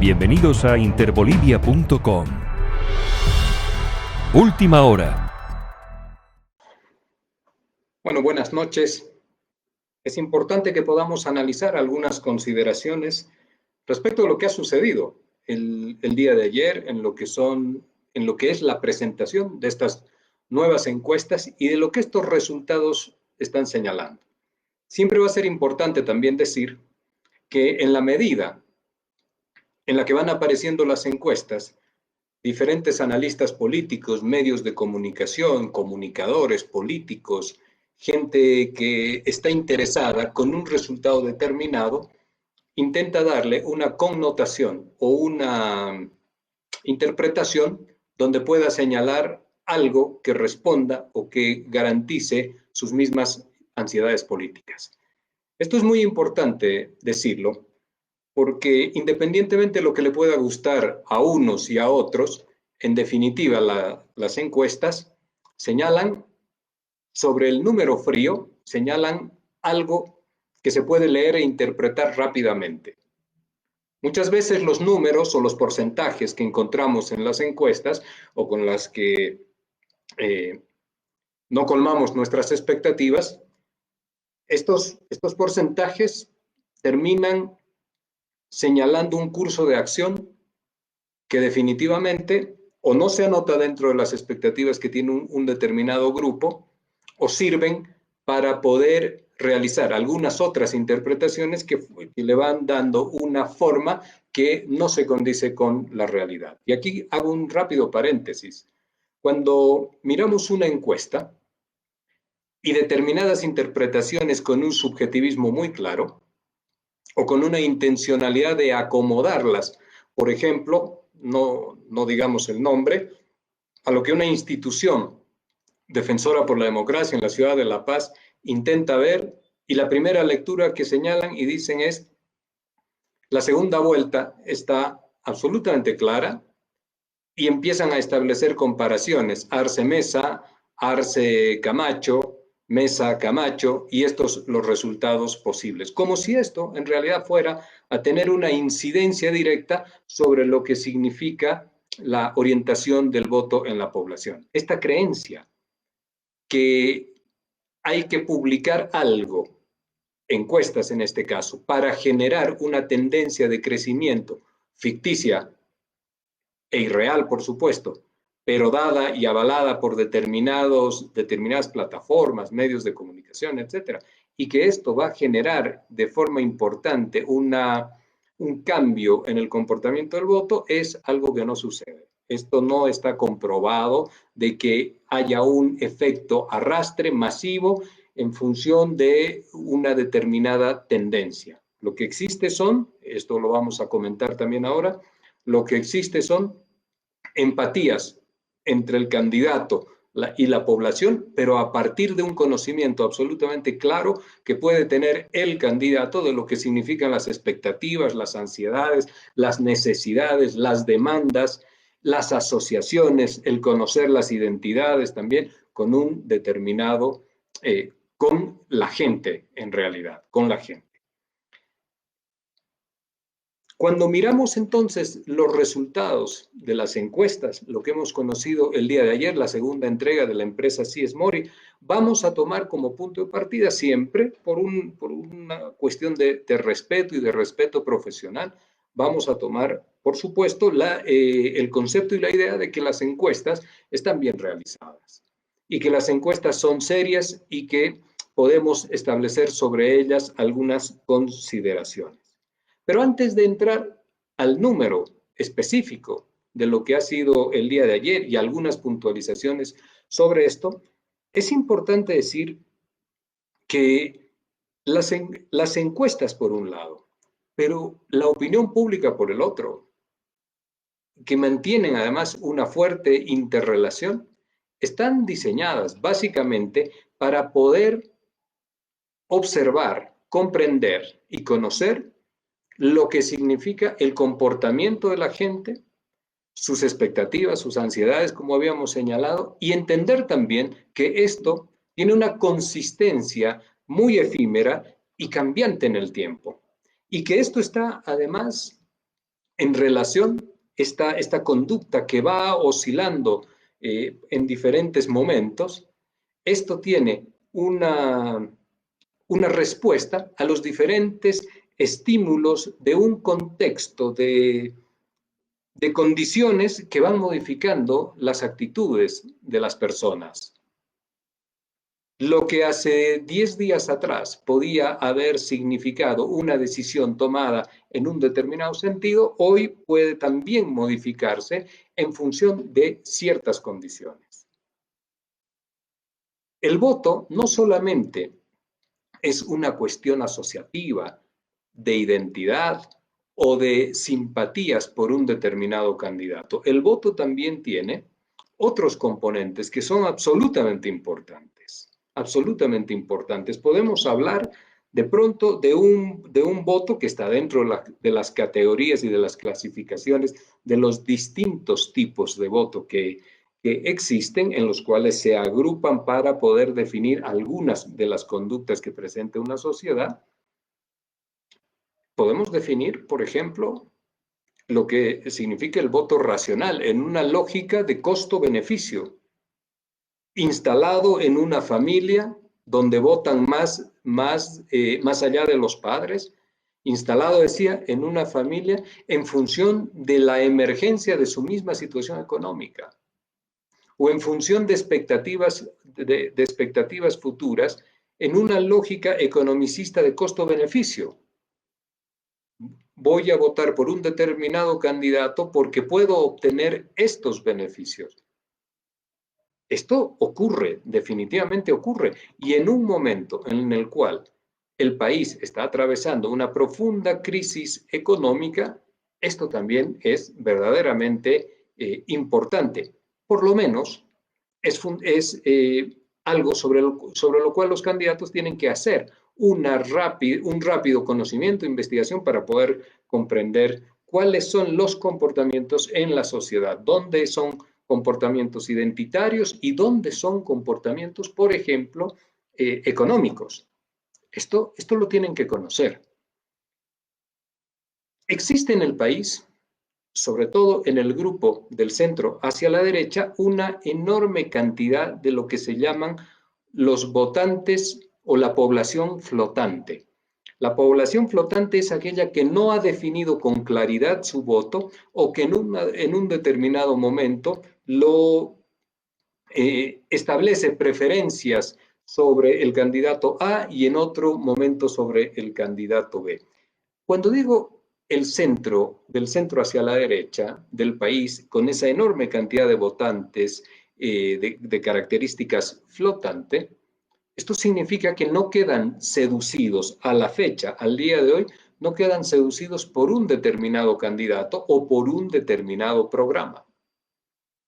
Bienvenidos a interbolivia.com. Última hora. Bueno, buenas noches. Es importante que podamos analizar algunas consideraciones respecto a lo que ha sucedido el día de ayer en lo que es la presentación de estas nuevas encuestas y de lo que estos resultados están señalando. Siempre va a ser importante también decir que en la medida en la que van apareciendo las encuestas, diferentes analistas políticos, medios de comunicación, comunicadores políticos, gente que está interesada con un resultado determinado, intenta darle una connotación o una interpretación donde pueda señalar algo que responda o que garantice sus mismas ansiedades políticas. Esto es muy importante decirlo, porque independientemente de lo que le pueda gustar a unos y a otros, en definitiva las encuestas señalan sobre el número frío, señalan algo que se puede leer e interpretar rápidamente. Muchas veces los números o los porcentajes que encontramos en las encuestas o con las que no colmamos nuestras expectativas, estos porcentajes terminan señalando un curso de acción que definitivamente o no se anota dentro de las expectativas que tiene un determinado grupo o sirven para poder realizar algunas otras interpretaciones que le van dando una forma que no se condice con la realidad. Y aquí hago un rápido paréntesis. Cuando miramos una encuesta y determinadas interpretaciones con un subjetivismo muy claro, o con una intencionalidad de acomodarlas, por ejemplo, no digamos el nombre, a lo que una institución defensora por la democracia en la ciudad de La Paz intenta ver, y la primera lectura que señalan y dicen es: la segunda vuelta está absolutamente clara, y empiezan a establecer comparaciones, Arce Mesa, Arce Camacho, Mesa Camacho, y estos los resultados posibles. Como si esto en realidad fuera a tener una incidencia directa sobre lo que significa la orientación del voto en la población. Esta creencia que hay que publicar algo, encuestas en este caso, para generar una tendencia de crecimiento ficticia e irreal, por supuesto, pero dada y avalada por determinadas plataformas, medios de comunicación, etcétera, y que esto va a generar de forma importante un cambio en el comportamiento del voto, es algo que no sucede. Esto no está comprobado de que haya un efecto arrastre masivo en función de una determinada tendencia. Lo que existe son, esto lo vamos a comentar también ahora, lo que existe son empatías entre el candidato y la población, pero a partir de un conocimiento absolutamente claro que puede tener el candidato de lo que significan las expectativas, las ansiedades, las necesidades, las demandas, las asociaciones, el conocer las identidades también con un determinado, con la gente en realidad, con la gente. Cuando miramos entonces los resultados de las encuestas, lo que hemos conocido el día de ayer, la segunda entrega de la empresa C.S. Mori, vamos a tomar como punto de partida siempre, por una cuestión de respeto y de respeto profesional, vamos a tomar, por supuesto, el concepto y la idea de que las encuestas están bien realizadas y que las encuestas son serias y que podemos establecer sobre ellas algunas consideraciones. Pero antes de entrar al número específico de lo que ha sido el día de ayer y algunas puntualizaciones sobre esto, es importante decir que las encuestas por un lado, pero la opinión pública por el otro, que mantienen además una fuerte interrelación, están diseñadas básicamente para poder observar, comprender y conocer lo que significa el comportamiento de la gente, sus expectativas, sus ansiedades, como habíamos señalado, y entender también que esto tiene una consistencia muy efímera y cambiante en el tiempo, y que esto está además en relación esta conducta que va oscilando en diferentes momentos, esto tiene una respuesta a los diferentes estímulos de un contexto de condiciones que van modificando las actitudes de las personas. Lo que hace 10 días atrás podía haber significado una decisión tomada en un determinado sentido, hoy puede también modificarse en función de ciertas condiciones. El voto no solamente es una cuestión asociativa, de identidad o de simpatías por un determinado candidato. El voto también tiene otros componentes que son absolutamente importantes. Absolutamente importantes. Podemos hablar de pronto de un voto que está dentro de las categorías y de las clasificaciones de los distintos tipos de voto que existen, en los cuales se agrupan para poder definir algunas de las conductas que presenta una sociedad. Podemos definir, por ejemplo, lo que significa el voto racional en una lógica de costo-beneficio, instalado en una familia donde votan más allá de los padres, instalado, decía, en una familia en función de la emergencia de su misma situación económica o en función de expectativas futuras en una lógica economicista de costo-beneficio. Voy a votar por un determinado candidato porque puedo obtener estos beneficios. Esto ocurre, definitivamente ocurre, y en un momento en el cual el país está atravesando una profunda crisis económica, esto también es verdaderamente importante. Por lo menos es algo sobre lo cual los candidatos tienen que hacer un rápido conocimiento, investigación para poder comprender cuáles son los comportamientos en la sociedad, dónde son comportamientos identitarios y dónde son comportamientos, por ejemplo, económicos. Esto lo tienen que conocer. Existe en el país, sobre todo en el grupo del centro hacia la derecha, una enorme cantidad de lo que se llaman los votantes o la población flotante. La población flotante es aquella que no ha definido con claridad su voto o que en un determinado momento establece preferencias sobre el candidato A y en otro momento sobre el candidato B. Cuando digo del centro hacia la derecha del país, con esa enorme cantidad de votantes de características flotante, esto significa que no quedan seducidos a la fecha, al día de hoy, no quedan seducidos por un determinado candidato o por un determinado programa.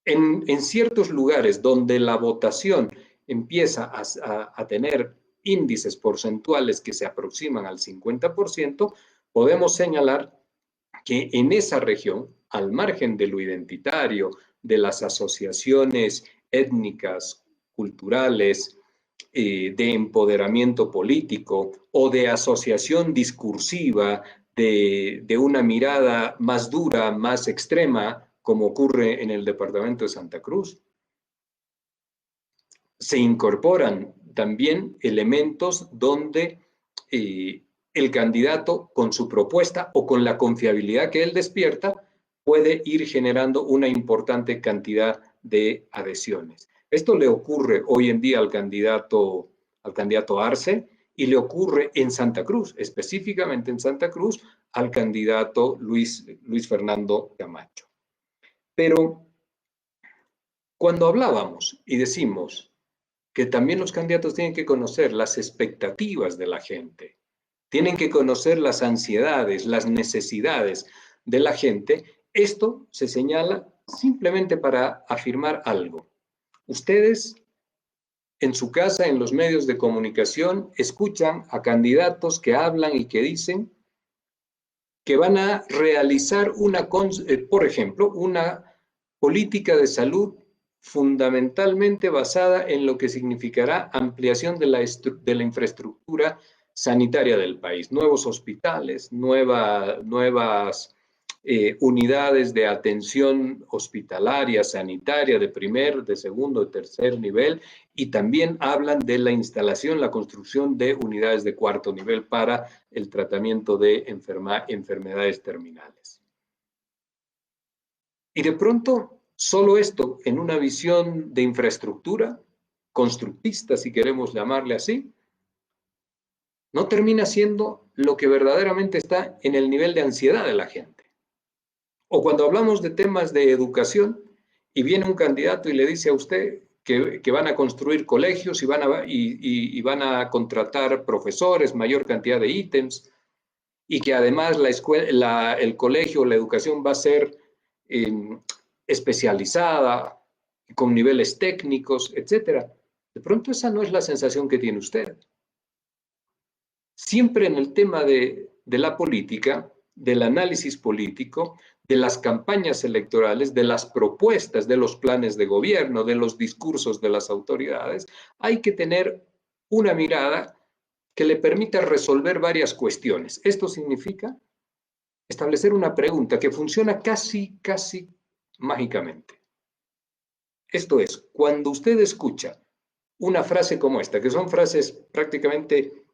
En ciertos lugares donde la votación empieza a tener índices porcentuales que se aproximan al 50%, podemos señalar que en esa región, al margen de lo identitario, de las asociaciones étnicas, culturales, de empoderamiento político o de asociación discursiva de una mirada más dura, más extrema, como ocurre en el departamento de Santa Cruz. Se incorporan también elementos donde el candidato, con su propuesta o con la confiabilidad que él despierta, puede ir generando una importante cantidad de adhesiones. Esto le ocurre hoy en día al candidato Arce y le ocurre en Santa Cruz, específicamente en Santa Cruz, al candidato Luis Fernando Camacho. Pero cuando hablábamos y decimos que también los candidatos tienen que conocer las expectativas de la gente, tienen que conocer las ansiedades, las necesidades de la gente, esto se señala simplemente para afirmar algo. Ustedes en su casa, en los medios de comunicación, escuchan a candidatos que hablan y que dicen que van a realizar por ejemplo, una política de salud fundamentalmente basada en lo que significará ampliación de la infraestructura sanitaria del país, nuevos hospitales, nuevas unidades de atención hospitalaria, sanitaria, de primer, de segundo, de tercer nivel, y también hablan de la instalación, la construcción de unidades de cuarto nivel para el tratamiento de enfermedades terminales. Y de pronto, solo esto, en una visión de infraestructura, constructista, si queremos llamarle así, no termina siendo lo que verdaderamente está en el nivel de ansiedad de la gente. O cuando hablamos de temas de educación y viene un candidato y le dice a usted que van a construir colegios y van a contratar profesores, mayor cantidad de ítems, y que además el colegio, la educación va a ser especializada, con niveles técnicos, etc. De pronto esa no es la sensación que tiene usted. Siempre en el tema de la política, del análisis político, de las campañas electorales, de las propuestas, de los planes de gobierno, de los discursos de las autoridades, hay que tener una mirada que le permita resolver varias cuestiones. Esto significa establecer una pregunta que funciona casi mágicamente. Esto es, cuando usted escucha una frase como esta, que son frases prácticamente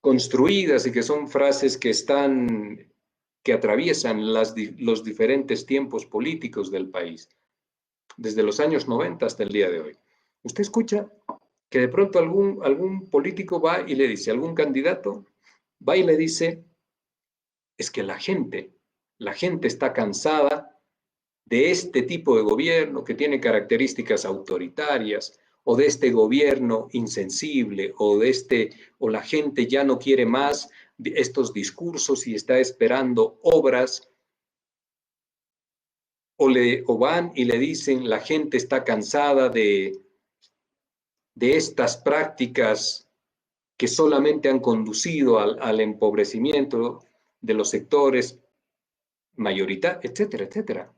construidas y que son frases que atraviesan los diferentes tiempos políticos del país, desde los años 90 hasta el día de hoy. Usted escucha que de pronto algún político va y le dice, algún candidato va y le dice, es que la gente está cansada de este tipo de gobierno que tiene características autoritarias, o de este gobierno insensible, o la gente ya no quiere más estos discursos y está esperando obras, o van y le dicen, la gente está cansada de estas prácticas que solamente han conducido al empobrecimiento de los sectores mayoritarios, etcétera, etcétera.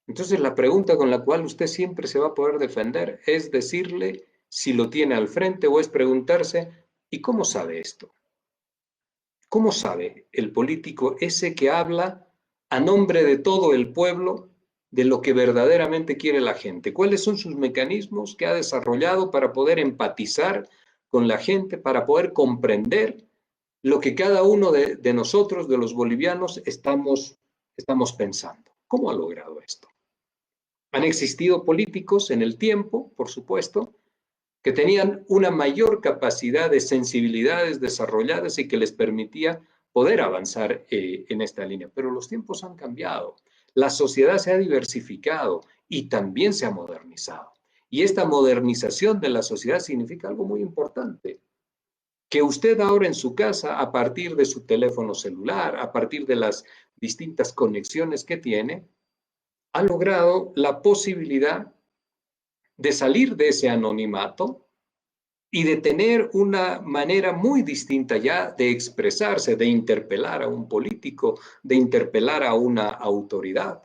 Entonces la pregunta con la cual usted siempre se va a poder defender es decirle si lo tiene al frente o es preguntarse, ¿y cómo sabe esto? ¿Cómo sabe el político ese que habla a nombre de todo el pueblo de lo que verdaderamente quiere la gente? ¿Cuáles son sus mecanismos que ha desarrollado para poder empatizar con la gente, para poder comprender lo que cada uno de nosotros, de los bolivianos, estamos pensando? ¿Cómo ha logrado esto? Han existido políticos en el tiempo, por supuesto, que tenían una mayor capacidad de sensibilidades desarrolladas y que les permitía poder avanzar en esta línea. Pero los tiempos han cambiado, la sociedad se ha diversificado y también se ha modernizado. Y esta modernización de la sociedad significa algo muy importante, que usted ahora en su casa, a partir de su teléfono celular, a partir de las distintas conexiones que tiene, ha logrado la posibilidad de salir de ese anonimato y de tener una manera muy distinta ya de expresarse, de interpelar a un político, de interpelar a una autoridad,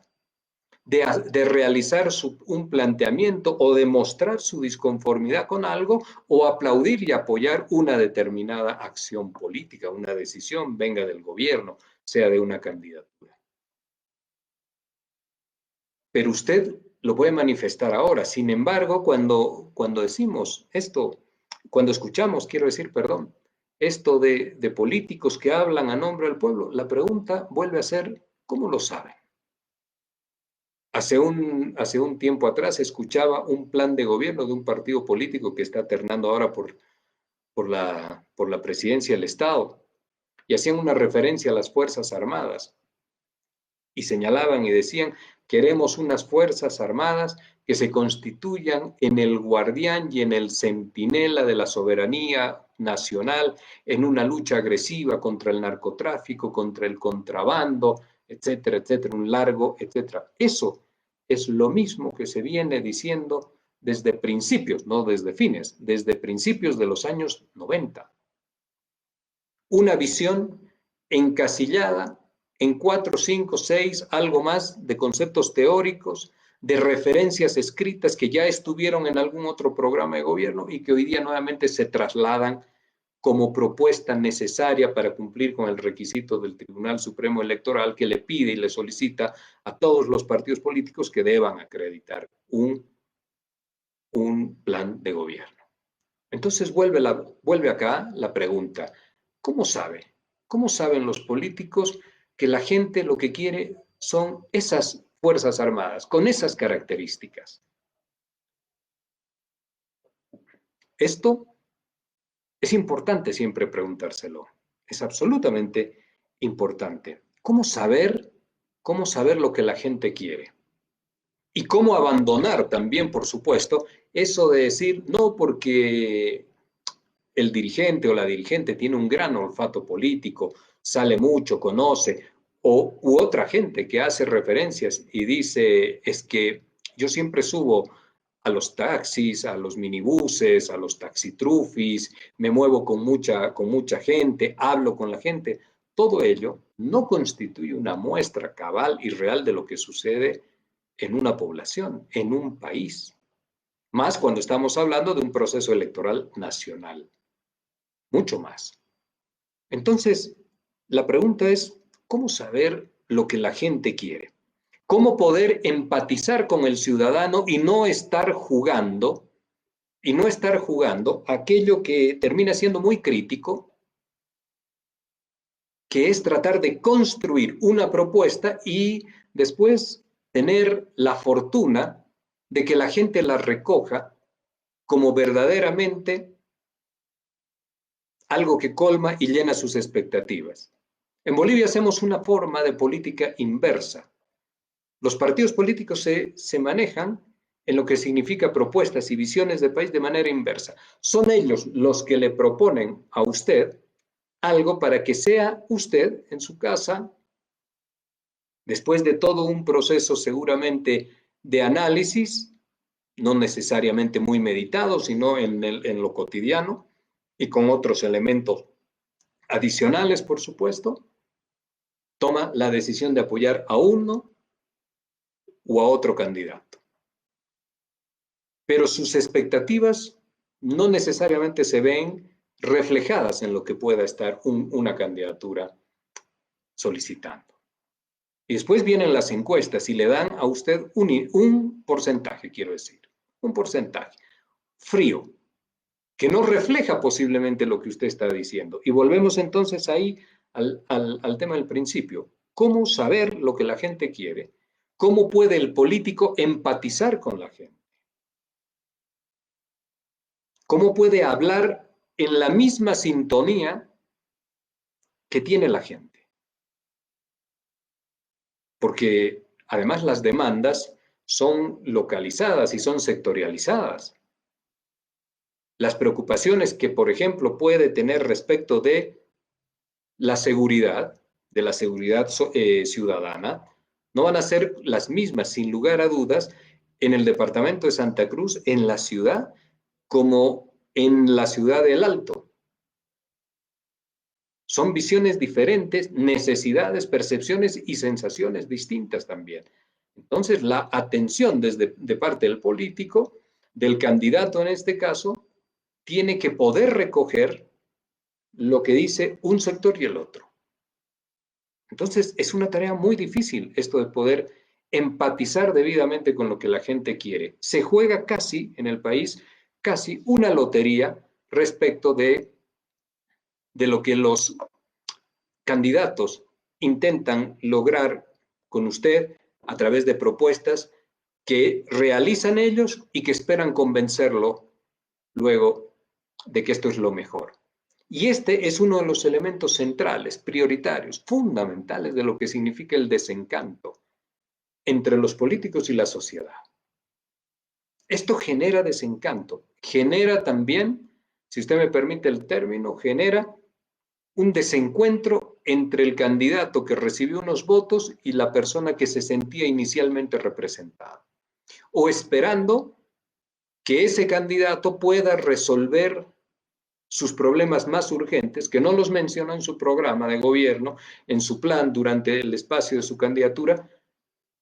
de realizar un planteamiento o de mostrar su disconformidad con algo o aplaudir y apoyar una determinada acción política, una decisión, venga del gobierno, sea de una candidatura. Pero usted lo puede manifestar ahora. Sin embargo, cuando decimos esto, cuando escuchamos, quiero decir, perdón, esto de políticos que hablan a nombre del pueblo, la pregunta vuelve a ser, ¿cómo lo saben? Hace un tiempo atrás escuchaba un plan de gobierno de un partido político que está ternando ahora por la presidencia del Estado, y hacían una referencia a las Fuerzas Armadas, y señalaban y decían, queremos unas Fuerzas Armadas que se constituyan en el guardián y en el centinela de la soberanía nacional, en una lucha agresiva contra el narcotráfico, contra el contrabando, etcétera, etcétera, un largo, etcétera. Eso es lo mismo que se viene diciendo desde principios, no desde fines, desde principios de los años 90. Una visión encasillada en 4, 5, 6, algo más de conceptos teóricos, de referencias escritas que ya estuvieron en algún otro programa de gobierno y que hoy día nuevamente se trasladan como propuesta necesaria para cumplir con el requisito del Tribunal Supremo Electoral, que le pide y le solicita a todos los partidos políticos que deban acreditar un plan de gobierno. Entonces vuelve acá la pregunta, ¿cómo sabe? ¿Cómo saben los políticos que la gente lo que quiere son esas Fuerzas Armadas, con esas características? Esto es importante siempre preguntárselo. Es absolutamente importante. ¿Cómo saber lo que la gente quiere? Y cómo abandonar también, por supuesto, eso de decir, no porque el dirigente o la dirigente tiene un gran olfato político, sale mucho, conoce, u otra gente que hace referencias y dice, es que yo siempre subo a los taxis, a los minibuses, a los taxitrufis, me muevo con mucha gente, hablo con la gente. Todo ello no constituye una muestra cabal y real de lo que sucede en una población, en un país. Más cuando estamos hablando de un proceso electoral nacional. Mucho más. Entonces, la pregunta es, ¿cómo saber lo que la gente quiere? ¿Cómo poder empatizar con el ciudadano y no estar jugando aquello que termina siendo muy crítico, que es tratar de construir una propuesta y después tener la fortuna de que la gente la recoja como verdaderamente algo que colma y llena sus expectativas? En Bolivia hacemos una forma de política inversa. Los partidos políticos se manejan en lo que significa propuestas y visiones de país de manera inversa. Son ellos los que le proponen a usted algo para que sea usted en su casa, después de todo un proceso seguramente de análisis, no necesariamente muy meditado, sino en lo cotidiano y con otros elementos adicionales, por supuesto, toma la decisión de apoyar a uno o a otro candidato. Pero sus expectativas no necesariamente se ven reflejadas en lo que pueda estar una candidatura solicitando. Y después vienen las encuestas y le dan a usted un porcentaje, quiero decir, un porcentaje frío, que no refleja posiblemente lo que usted está diciendo. Y volvemos entonces ahí al tema del principio. ¿Cómo saber lo que la gente quiere? ¿Cómo puede el político empatizar con la gente? ¿Cómo puede hablar en la misma sintonía que tiene la gente? Porque además las demandas son localizadas y son sectorializadas. Las preocupaciones que, por ejemplo, puede tener respecto de la seguridad ciudadana, no van a ser las mismas, sin lugar a dudas, en el departamento de Santa Cruz, en la ciudad, como en la ciudad del Alto. Son visiones diferentes, necesidades, percepciones y sensaciones distintas también. Entonces, la atención de parte del político, del candidato en este caso, tiene que poder recoger lo que dice un sector y el otro. Entonces, es una tarea muy difícil esto de poder empatizar debidamente con lo que la gente quiere. Se juega casi en el país, casi una lotería respecto de lo que los candidatos intentan lograr con usted a través de propuestas que realizan ellos y que esperan convencerlo luego de que esto es lo mejor. Y este es uno de los elementos centrales, prioritarios, fundamentales de lo que significa el desencanto entre los políticos y la sociedad. Esto genera desencanto, genera también, si usted me permite el término, genera un desencuentro entre el candidato que recibió unos votos y la persona que se sentía inicialmente representada, o esperando que ese candidato pueda resolver sus problemas más urgentes, que no los menciona en su programa de gobierno, en su plan durante el espacio de su candidatura,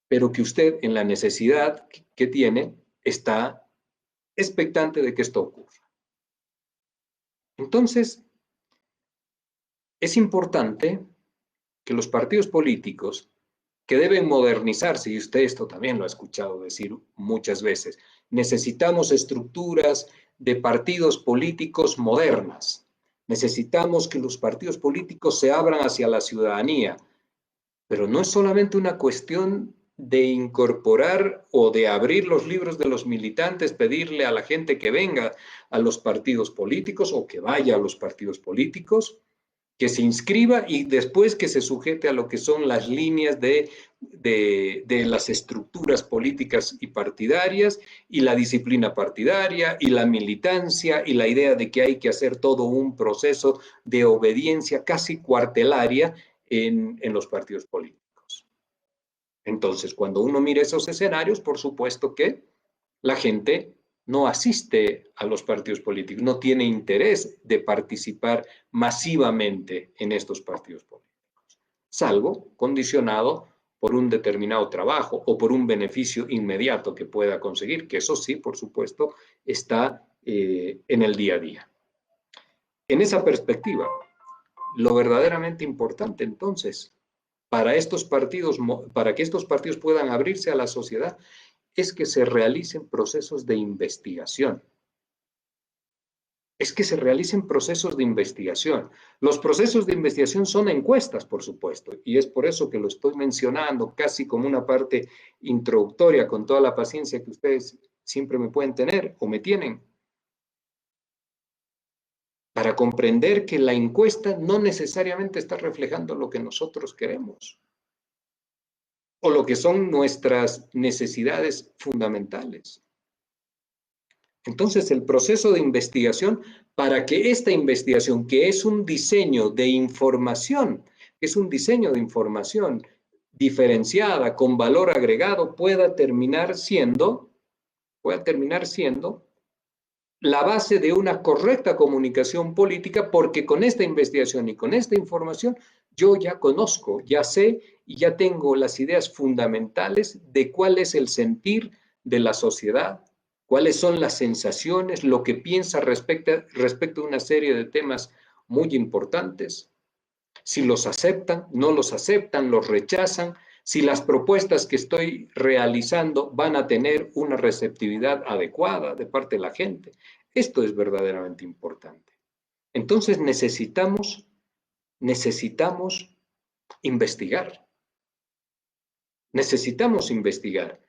pero que usted en la necesidad que tiene está expectante de que esto ocurra. Entonces, Es importante que los partidos políticos que deben modernizarse, y usted esto también lo ha escuchado decir muchas veces, necesitamos estructuras de partidos políticos modernas. Necesitamos que los partidos políticos se abran hacia la ciudadanía, pero no es solamente una cuestión de incorporar o de abrir los libros de los militantes, pedirle a la gente que venga a los partidos políticos o que vaya a los partidos políticos, que se inscriba y después que se sujete a lo que son las líneas de las estructuras políticas y partidarias y la disciplina partidaria y la militancia y la idea de que hay que hacer todo un proceso de obediencia casi cuartelaria en los partidos políticos. Entonces, cuando uno mira esos escenarios, por supuesto que la gente no asiste a los partidos políticos, no tiene interés de participar masivamente en estos partidos políticos, salvo condicionado por un determinado trabajo o por un beneficio inmediato que pueda conseguir, que eso sí, por supuesto, está en el día a día. En esa perspectiva, lo verdaderamente importante entonces para estos partidos, para que estos partidos puedan abrirse a la sociedad, es que se realicen procesos de investigación. Es que se realicen procesos de investigación. Los procesos de investigación son encuestas, por supuesto, y es por eso que lo estoy mencionando casi como una parte introductoria, con toda la paciencia que ustedes siempre me pueden tener o me tienen, para comprender que la encuesta no necesariamente está reflejando lo que nosotros queremos o lo que son nuestras necesidades fundamentales. Entonces, el proceso de investigación, para que esta investigación, que es un diseño de información, diferenciada, con valor agregado, pueda terminar siendo la base de una correcta comunicación política, porque con esta investigación y con esta información yo ya conozco, ya sé y ya tengo las ideas fundamentales de cuál es el sentir de la sociedad, cuáles son las sensaciones, lo que piensa respecto a una serie de temas muy importantes, si los aceptan, no los aceptan, los rechazan, si las propuestas que estoy realizando van a tener una receptividad adecuada de parte de la gente. Esto es verdaderamente importante. Entonces necesitamos investigar. Necesitamos investigar.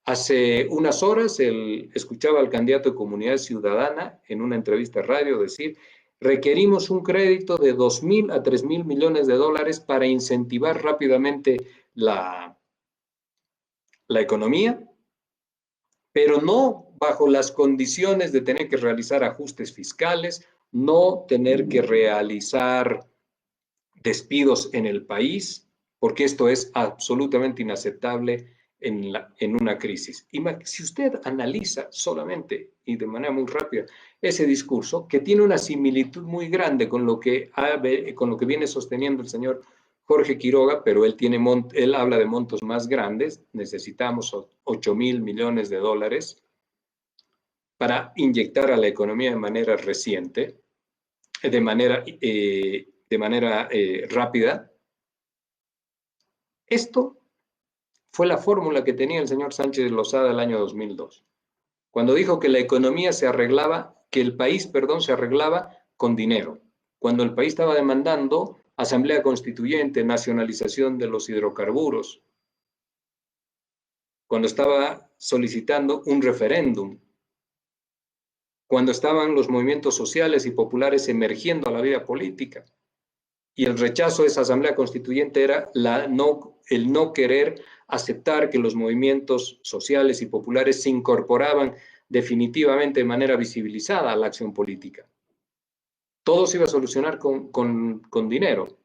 Hace unas horas escuchaba al candidato de Comunidad Ciudadana en una entrevista de radio decir: requerimos un crédito de 2.000 a 3.000 millones de dólares para incentivar rápidamente la economía, pero no bajo las condiciones de tener que realizar ajustes fiscales, no tener que realizar despidos en el país, porque esto es absolutamente inaceptable en una crisis. Y si usted analiza solamente y de manera muy rápida ese discurso, que tiene una similitud muy grande con lo que viene sosteniendo el señor Jorge Quiroga, pero él habla de montos más grandes, necesitamos 8.000 millones de dólares para inyectar a la economía de manera reciente, de manera rápida. Esto fue la fórmula que tenía el señor Sánchez de Lozada el año 2002, cuando dijo que la economía se arreglaba, que el país, se arreglaba con dinero, cuando el país estaba demandando asamblea constituyente, nacionalización de los hidrocarburos, cuando estaba solicitando un referéndum, cuando estaban los movimientos sociales y populares emergiendo a la vida política. Y el rechazo de esa asamblea constituyente era el no querer aceptar que los movimientos sociales y populares se incorporaban definitivamente de manera visibilizada a la acción política. Todo se iba a solucionar con dinero.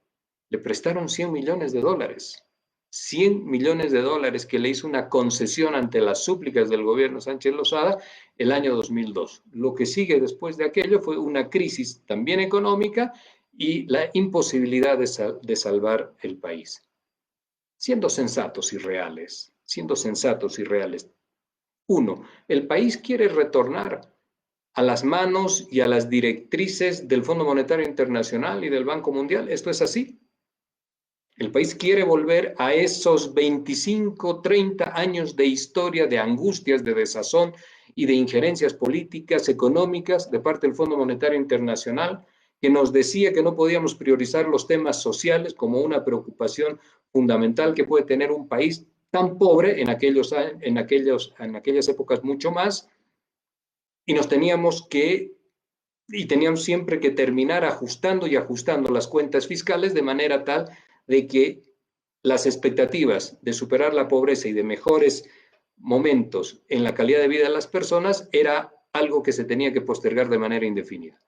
Le prestaron 100 millones de dólares. 100 millones de dólares que le hizo una concesión ante las súplicas del gobierno Sánchez Lozada el año 2002. Lo que sigue después de aquello fue una crisis también económica y la imposibilidad de salvar el país. Siendo sensatos y reales. Uno, el país quiere retornar a las manos y a las directrices del Fondo Monetario Internacional y del Banco Mundial. Esto es así. El país quiere volver a esos 25, 30 años de historia, de angustias, de desazón y de injerencias políticas, económicas de parte del Fondo Monetario Internacional, que nos decía que no podíamos priorizar los temas sociales como una preocupación fundamental que puede tener un país tan pobre en aquellas épocas mucho más, y teníamos siempre que terminar ajustando y ajustando las cuentas fiscales de manera tal de que las expectativas de superar la pobreza y de mejores momentos en la calidad de vida de las personas era algo que se tenía que postergar de manera indefinida.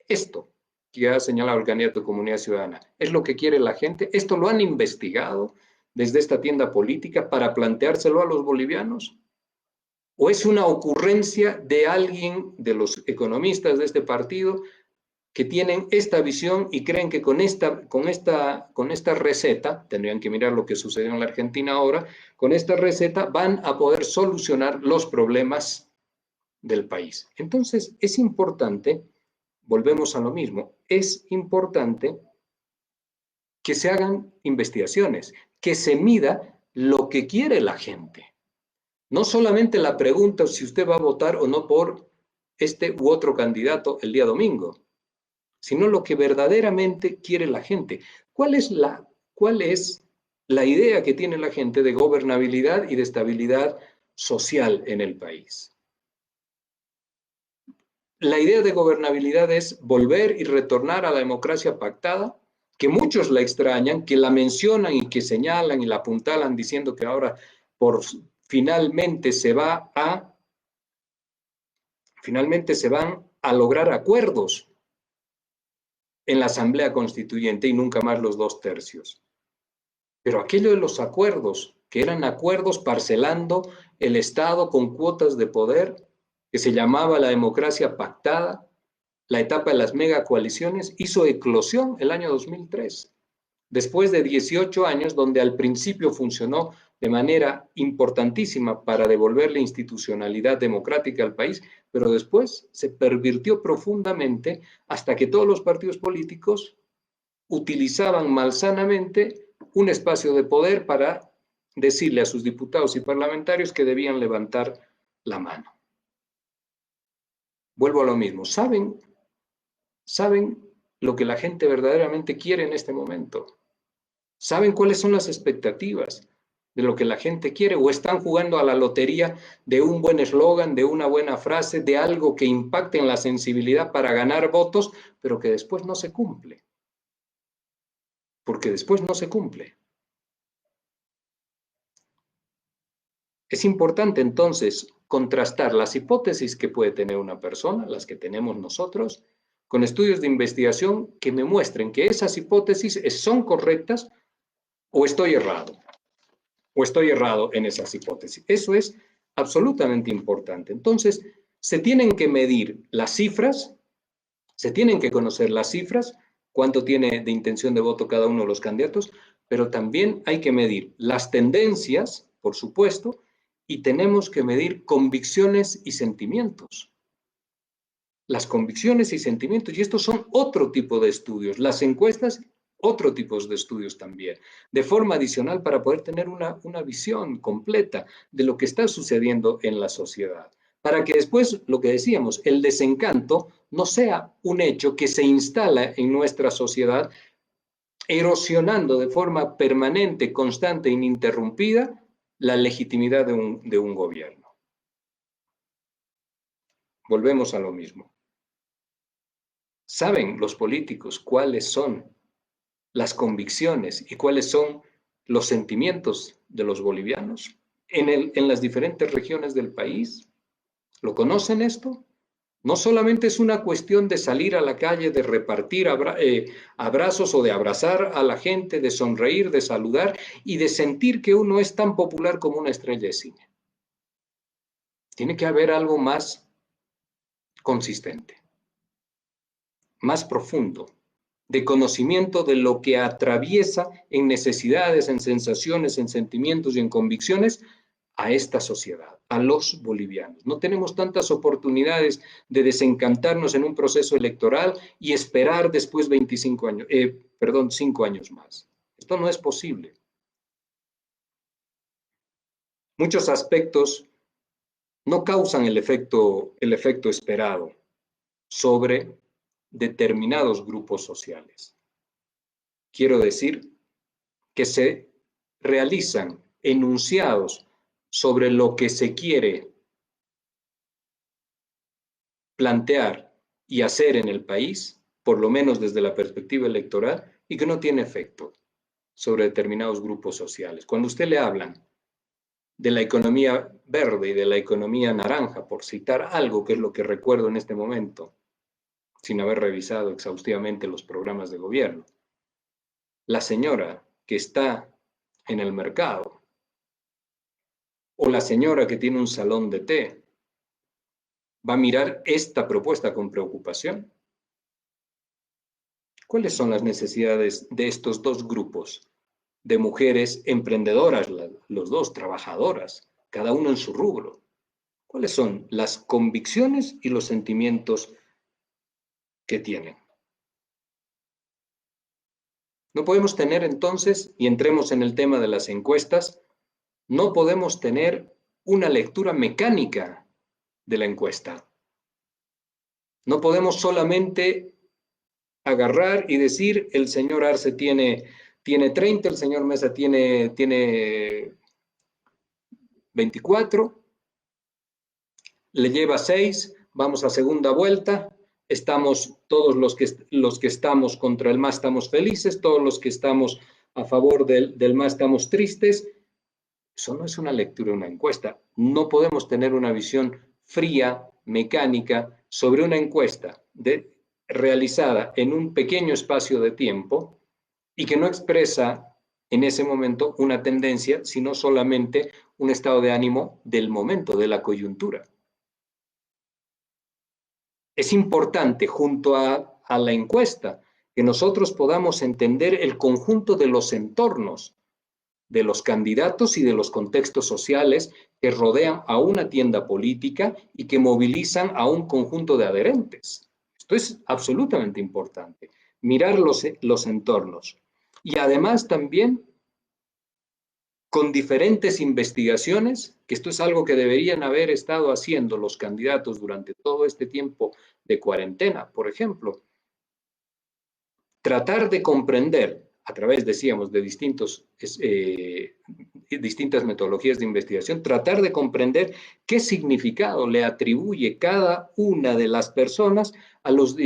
Esto que ha señalado el candidato de Comunidad Ciudadana es lo que quiere la gente. Esto lo han investigado desde esta tienda política para planteárselo a los bolivianos. ¿O es una ocurrencia de alguien, de los economistas de este partido, que tienen esta visión y creen que con esta receta, tendrían que mirar lo que sucedió en la Argentina ahora, con esta receta van a poder solucionar los problemas del país? Entonces, es importante, volvemos a lo mismo, es importante que se hagan investigaciones, que se mida lo que quiere la gente. No solamente la pregunta si usted va a votar o no por este u otro candidato el día domingo, sino lo que verdaderamente quiere la gente. ¿Cuál es la idea que tiene la gente de gobernabilidad y de estabilidad social en el país? La idea de gobernabilidad es volver y retornar a la democracia pactada, que muchos la extrañan, que la mencionan y que señalan y la apuntalan diciendo que ahora finalmente se van a lograr acuerdos en la Asamblea Constituyente y nunca más los 2/3. Pero aquello de los acuerdos, que eran acuerdos parcelando el Estado con cuotas de poder, que se llamaba la democracia pactada, la etapa de las megacoaliciones, hizo eclosión el año 2003. Después de 18 años, donde al principio funcionó de manera importantísima para devolver la institucionalidad democrática al país, pero después se pervirtió profundamente hasta que todos los partidos políticos utilizaban malsanamente un espacio de poder para decirle a sus diputados y parlamentarios que debían levantar la mano. Vuelvo a lo mismo. ¿Saben lo que la gente verdaderamente quiere en este momento? ¿Saben cuáles son las expectativas de lo que la gente quiere? ¿O están jugando a la lotería de un buen eslogan, de una buena frase, de algo que impacte en la sensibilidad para ganar votos, pero que después no se cumple? Porque después no se cumple. Es importante entonces contrastar las hipótesis que puede tener una persona, las que tenemos nosotros, con estudios de investigación que me muestren que esas hipótesis son correctas o estoy errado en esas hipótesis. Eso es absolutamente importante. Entonces, se tienen que medir las cifras, se tienen que conocer las cifras, cuánto tiene de intención de voto cada uno de los candidatos, pero también hay que medir las tendencias, por supuesto, y tenemos que medir convicciones y sentimientos. Las convicciones y sentimientos, y estos son otro tipo de estudios. Las encuestas, otro tipo de estudios también, de forma adicional para poder tener una visión completa de lo que está sucediendo en la sociedad. Para que después, lo que decíamos, el desencanto no sea un hecho que se instala en nuestra sociedad, erosionando de forma permanente, constante e ininterrumpida la legitimidad de un gobierno. Volvemos a lo mismo. ¿Saben los políticos cuáles son las convicciones y cuáles son los sentimientos de los bolivianos en las diferentes regiones del país? ¿Lo conocen esto? No solamente es una cuestión de salir a la calle, de repartir abrazos o de abrazar a la gente, de sonreír, de saludar y de sentir que uno es tan popular como una estrella de cine. Tiene que haber algo más consistente, más profundo, de conocimiento de lo que atraviesa en necesidades, en sensaciones, en sentimientos y en convicciones a esta sociedad, a los bolivianos. No tenemos tantas oportunidades de desencantarnos en un proceso electoral y esperar después 5 años más. Esto no es posible. Muchos aspectos no causan el efecto esperado sobre determinados grupos sociales. Quiero decir que se realizan enunciados sobre lo que se quiere plantear y hacer en el país, por lo menos desde la perspectiva electoral, y que no tiene efecto sobre determinados grupos sociales. Cuando usted le hablan de la economía verde y de la economía naranja, por citar algo que es lo que recuerdo en este momento, sin haber revisado exhaustivamente los programas de gobierno, la señora que está en el mercado o la señora que tiene un salón de té va a mirar esta propuesta con preocupación. ¿Cuáles son las necesidades de estos dos grupos de mujeres emprendedoras, los dos trabajadoras, cada uno en su rubro? ¿Cuáles son las convicciones y los sentimientos que tienen? No podemos tener entonces, y entremos en el tema de las encuestas, no podemos tener una lectura mecánica de la encuesta. No podemos solamente agarrar y decir el señor Arce tiene 30, el señor Mesa tiene 24, le lleva 6, vamos a segunda vuelta, estamos todos los que estamos contra el MAS estamos felices, todos los que estamos a favor del MAS estamos tristes. Eso no es una lectura, una encuesta. No podemos tener una visión fría, mecánica, sobre una encuesta realizada en un pequeño espacio de tiempo y que no expresa en ese momento una tendencia, sino solamente un estado de ánimo del momento, de la coyuntura. Es importante, junto a la encuesta, que nosotros podamos entender el conjunto de los entornos de los candidatos y de los contextos sociales que rodean a una tienda política y que movilizan a un conjunto de adherentes. Esto es absolutamente importante, mirar los entornos. Y además también con diferentes investigaciones, que esto es algo que deberían haber estado haciendo los candidatos durante todo este tiempo de cuarentena, por ejemplo, tratar de comprender a través, decíamos, de distintas metodologías de investigación, tratar de comprender qué significado le atribuye cada una de las personas a los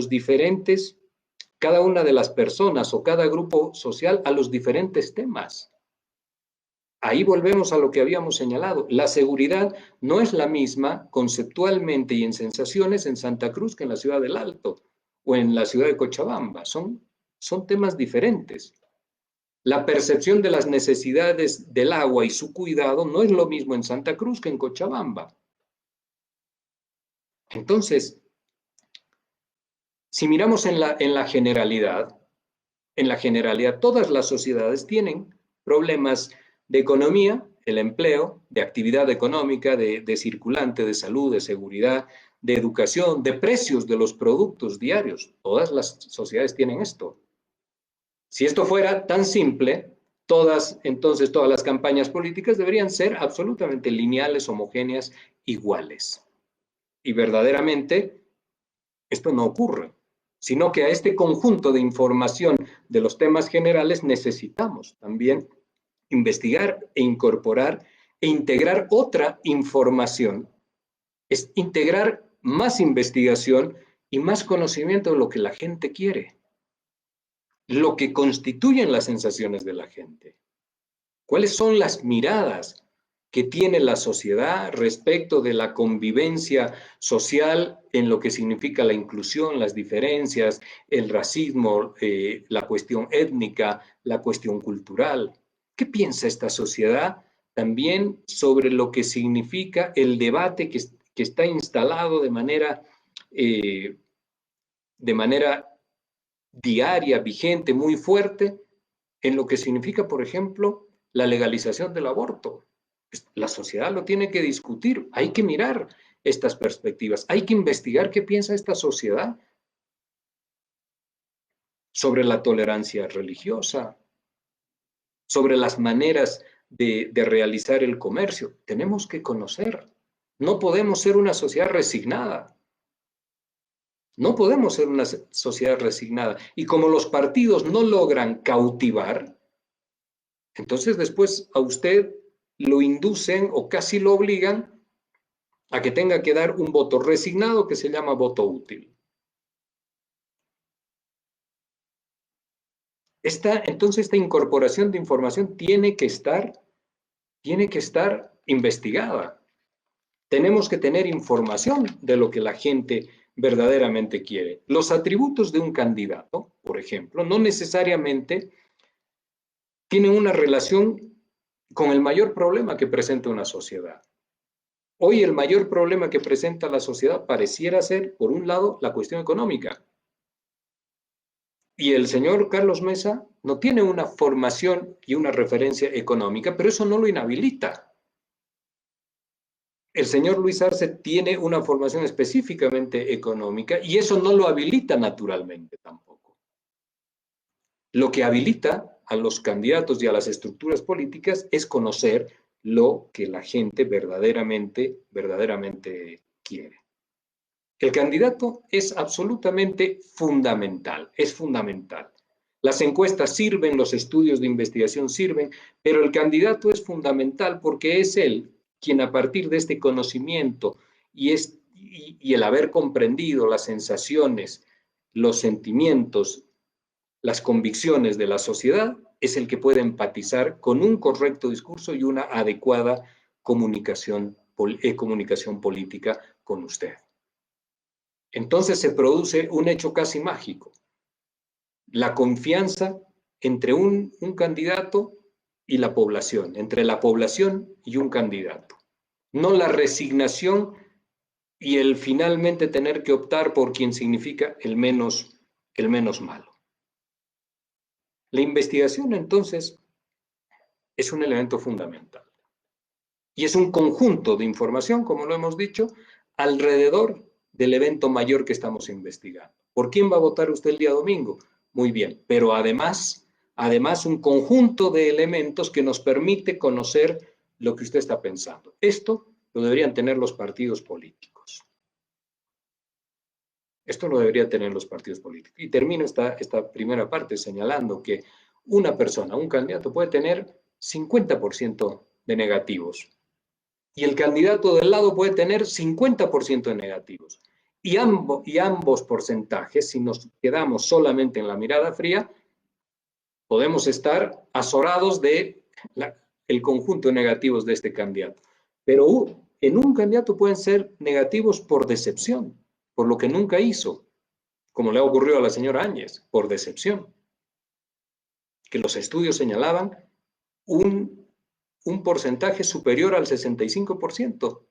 diferentes, cada una de las personas o cada grupo social a los diferentes temas. Ahí volvemos a lo que habíamos señalado. La seguridad no es la misma conceptualmente y en sensaciones en Santa Cruz que en la ciudad del Alto o en la ciudad de Cochabamba. Son temas diferentes. La percepción de las necesidades del agua y su cuidado no es lo mismo en Santa Cruz que en Cochabamba. Entonces, si miramos en la generalidad, todas las sociedades tienen problemas de economía, el empleo, de actividad económica, de circulante, de salud, de seguridad, de educación, de precios de los productos diarios. Todas las sociedades tienen esto. Si esto fuera tan simple, entonces todas las campañas políticas deberían ser absolutamente lineales, homogéneas, iguales. Y verdaderamente esto no ocurre, sino que a este conjunto de información de los temas generales necesitamos también investigar e incorporar e integrar otra información, es integrar más investigación y más conocimiento de lo que la gente quiere, lo que constituyen las sensaciones de la gente. ¿Cuáles son las miradas que tiene la sociedad respecto de la convivencia social en lo que significa la inclusión, las diferencias, el racismo, la cuestión étnica, la cuestión cultural? ¿Qué piensa esta sociedad también sobre lo que significa el debate que está instalado de manera diaria, vigente, muy fuerte, en lo que significa, por ejemplo, la legalización del aborto? La sociedad lo tiene que discutir. Hay que mirar estas perspectivas. Hay que investigar qué piensa esta sociedad sobre la tolerancia religiosa, sobre las maneras de realizar el comercio. Tenemos que conocer. No podemos ser una sociedad resignada. No podemos ser una sociedad resignada. Y como los partidos no logran cautivar, entonces después a usted lo inducen o casi lo obligan a que tenga que dar un voto resignado que se llama voto útil. Entonces esta incorporación de información tiene que estar investigada. Tenemos que tener información de lo que la gente verdaderamente quiere. Los atributos de un candidato, por ejemplo, no necesariamente tienen una relación con el mayor problema que presenta una sociedad. Hoy el mayor problema que presenta la sociedad pareciera ser, por un lado, la cuestión económica. Y el señor Carlos Mesa no tiene una formación y una referencia económica, pero eso no lo inhabilita. El señor Luis Arce tiene una formación específicamente económica y eso no lo habilita naturalmente tampoco. Lo que habilita a los candidatos y a las estructuras políticas es conocer lo que la gente verdaderamente quiere. El candidato es absolutamente fundamental, es fundamental. Las encuestas sirven, los estudios de investigación sirven, pero el candidato es fundamental porque es él quien a partir de este conocimiento y el haber comprendido las sensaciones, los sentimientos, las convicciones de la sociedad, es el que puede empatizar con un correcto discurso y una adecuada comunicación política con usted. Entonces se produce un hecho casi mágico. La confianza entre un candidato y la población, entre la población y un candidato. No la resignación y el finalmente tener que optar por quien significa el menos malo. La investigación, entonces, es un elemento fundamental. Y es un conjunto de información, como lo hemos dicho, alrededor del evento mayor que estamos investigando. ¿Por quién va a votar usted el día domingo? Muy bien, pero además un conjunto de elementos que nos permite conocer lo que usted está pensando. Esto lo deberían tener los partidos políticos. Esto lo deberían tener los partidos políticos. Y termino esta primera parte señalando que una persona, un candidato, puede tener 50% de negativos. Y el candidato del lado puede tener 50% de negativos. Y ambos porcentajes, si nos quedamos solamente en la mirada fría, podemos estar azorados de el conjunto de negativos de este candidato. Pero en un candidato pueden ser negativos por decepción, por lo que nunca hizo, como le ocurrió a la señora Áñez, por decepción. Que los estudios señalaban un porcentaje superior al 65%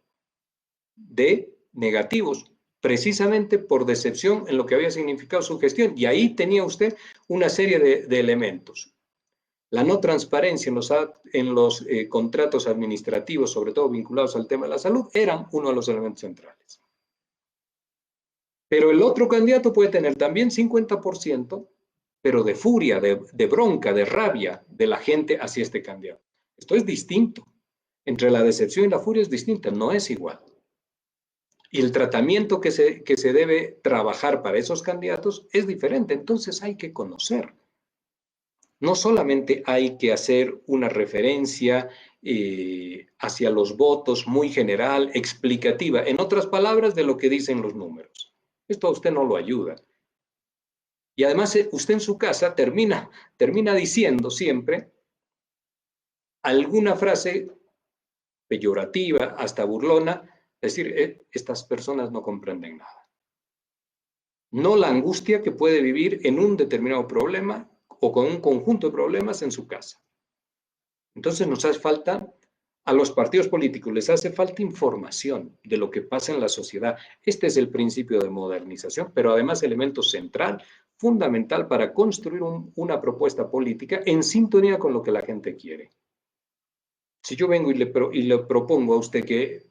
de negativos, precisamente por decepción en lo que había significado su gestión. Y ahí tenía usted una serie de elementos. La no transparencia en los contratos administrativos, sobre todo vinculados al tema de la salud, eran uno de los elementos centrales. Pero el otro candidato puede tener también 50%, pero de furia, de bronca, de rabia de la gente hacia este candidato. Esto es distinto. Entre la decepción y la furia es distinta, no es igual. Y el tratamiento que se debe trabajar para esos candidatos es diferente. Entonces hay que conocer. No solamente hay que hacer una referencia hacia los votos muy general, explicativa, en otras palabras, de lo que dicen los números. Esto a usted no lo ayuda. Y además usted en su casa termina diciendo siempre alguna frase peyorativa, hasta burlona, es decir, estas personas no comprenden nada. No la angustia que puede vivir en un determinado problema o con un conjunto de problemas en su casa. Entonces nos hace falta, a los partidos políticos les hace falta información de lo que pasa en la sociedad. Este es el principio de modernización, pero además elemento central, fundamental para construir una propuesta política en sintonía con lo que la gente quiere. Si yo vengo y le propongo a usted que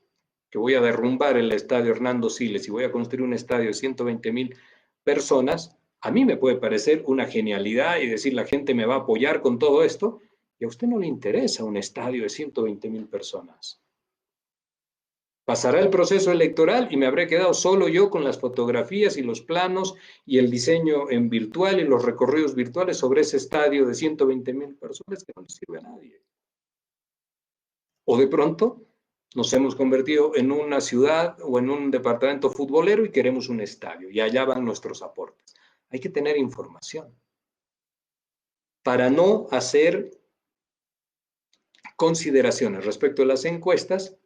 voy a derrumbar el estadio Hernando Siles y voy a construir un estadio de 120,000 personas, a mí me puede parecer una genialidad y decir la gente me va a apoyar con todo esto, y a usted no le interesa un estadio de 120,000 personas. Pasará el proceso electoral y me habré quedado solo yo con las fotografías y los planos y el diseño en virtual y los recorridos virtuales sobre ese estadio de 120,000 personas que no le sirve a nadie. O de pronto nos hemos convertido en una ciudad o en un departamento futbolero y queremos un estadio y allá van nuestros aportes. Hay que tener información para no hacer consideraciones respecto a las encuestas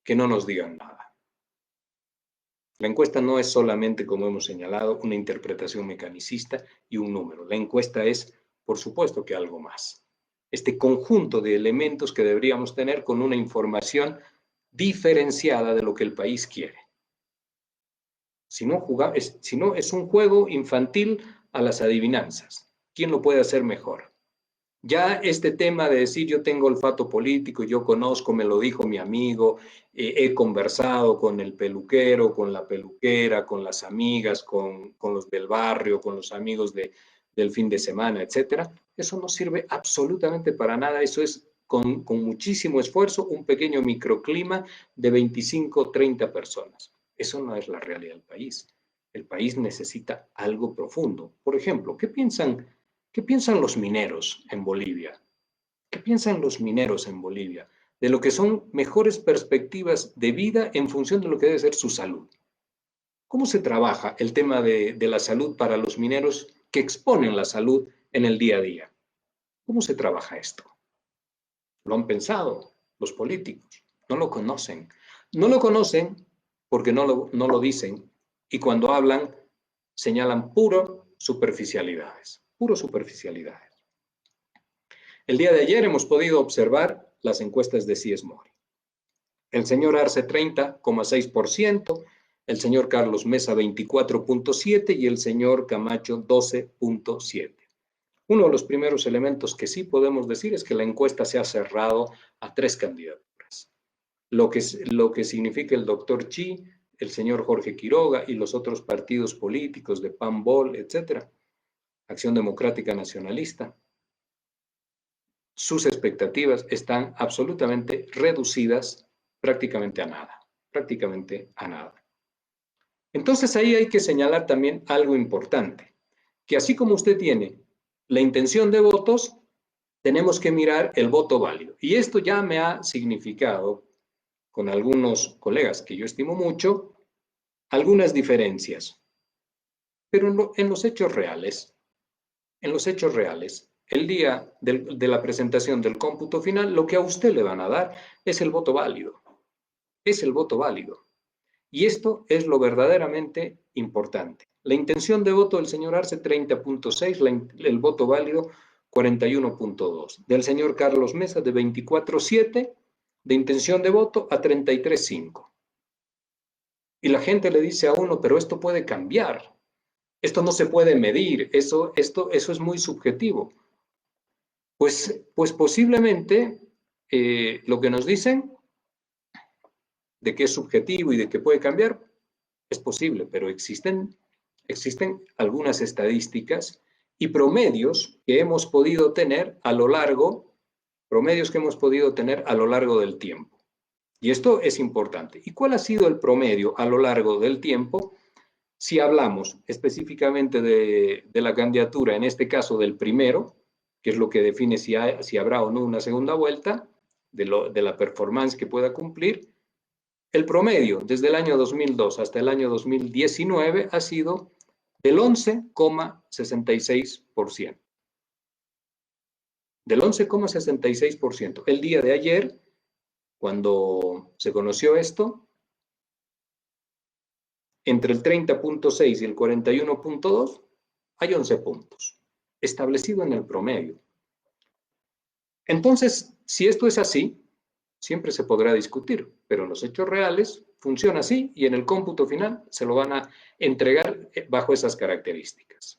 que no nos digan nada. La encuesta no es solamente, como hemos señalado, una interpretación mecanicista y un número. La encuesta es, por supuesto, que algo más. Este conjunto de elementos que deberíamos tener con una información diferenciada de lo que el país quiere. Si no, es un juego infantil a las adivinanzas. ¿Quién lo puede hacer mejor? Ya este tema de decir yo tengo olfato político, yo conozco, me lo dijo mi amigo, he conversado con el peluquero, con la peluquera, con las amigas, con los del barrio, con los amigos del fin de semana, etcétera. Eso no sirve absolutamente para nada. Eso es con muchísimo esfuerzo un pequeño microclima de 25, 30 personas. Eso no es la realidad del país. El país necesita algo profundo. Por ejemplo, ¿qué piensan los mineros en Bolivia? ¿Qué piensan los mineros en Bolivia? De lo que son mejores perspectivas de vida en función de lo que debe ser su salud. ¿Cómo se trabaja el tema de la salud para los mineros que exponen la salud en el día a día? ¿Cómo se trabaja esto? ¿Lo han pensado los políticos? No lo conocen. No lo conocen porque no lo dicen y cuando hablan señalan puro superficialidades. El día de ayer hemos podido observar las encuestas de CIES Mori. El señor Arce 30,6%, el señor Carlos Mesa 24,7% y el señor Camacho 12,7%. Uno de los primeros elementos que sí podemos decir es que la encuesta se ha cerrado a 3 candidaturas. Lo que significa el doctor Chi, el señor Jorge Quiroga y los otros partidos políticos de PAN-BOL, etcétera, Acción Democrática Nacionalista. Sus expectativas están absolutamente reducidas prácticamente a nada. Entonces ahí hay que señalar también algo importante, que así como usted tiene la intención de votos, tenemos que mirar el voto válido. Y esto ya me ha significado, con algunos colegas que yo estimo mucho, algunas diferencias. Pero en los hechos reales, el día de la presentación del cómputo final, lo que a usted le van a dar es el voto válido. Y esto es lo verdaderamente importante. La intención de voto del señor Arce, 30,6, el voto válido, 41,2. Del señor Carlos Mesa, de 24,7, de intención de voto, a 33,5. Y la gente le dice a uno, pero esto puede cambiar. Esto no se puede medir. Eso es muy subjetivo. Pues posiblemente lo que nos dicen de que es subjetivo y de que puede cambiar es posible, pero existen algunas estadísticas y promedios que hemos podido tener a lo largo del tiempo. Y esto es importante. ¿Y cuál ha sido el promedio a lo largo del tiempo? Si hablamos específicamente de la candidatura, en este caso del primero, que es lo que define si habrá o no una segunda vuelta, de la performance que pueda cumplir, el promedio desde el año 2002 hasta el año 2019 ha sido del 11,66%. Del 11,66%. El día de ayer, cuando se conoció esto, entre el 30,6 y el 41,2 hay 11 puntos, establecido en el promedio. Entonces, si esto es así, siempre se podrá discutir, pero en los hechos reales funciona así y en el cómputo final se lo van a entregar bajo esas características.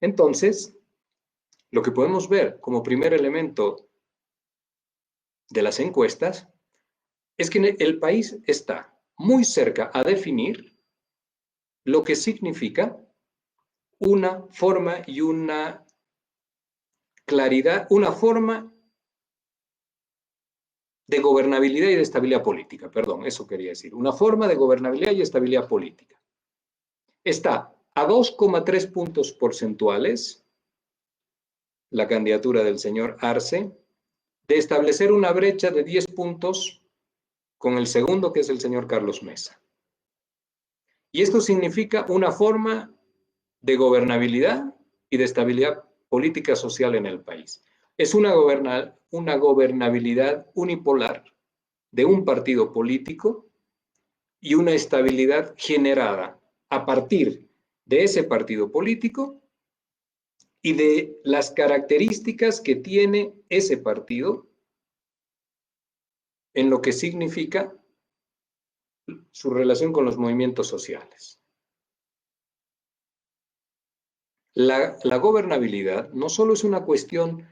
Entonces, lo que podemos ver como primer elemento de las encuestas es que el país está muy cerca a definir lo que significa una forma y una claridad, una forma de gobernabilidad y de estabilidad política, perdón, eso quería decir, una forma de gobernabilidad y estabilidad política. Está a 2,3 puntos porcentuales la candidatura del señor Arce de establecer una brecha de 10 puntos con el segundo, que es el señor Carlos Mesa. Y esto significa una forma de gobernabilidad y de estabilidad política social en el país. Es una gobernabilidad unipolar de un partido político y una estabilidad generada a partir de ese partido político y de las características que tiene ese partido en lo que significa su relación con los movimientos sociales. La gobernabilidad no solo es una cuestión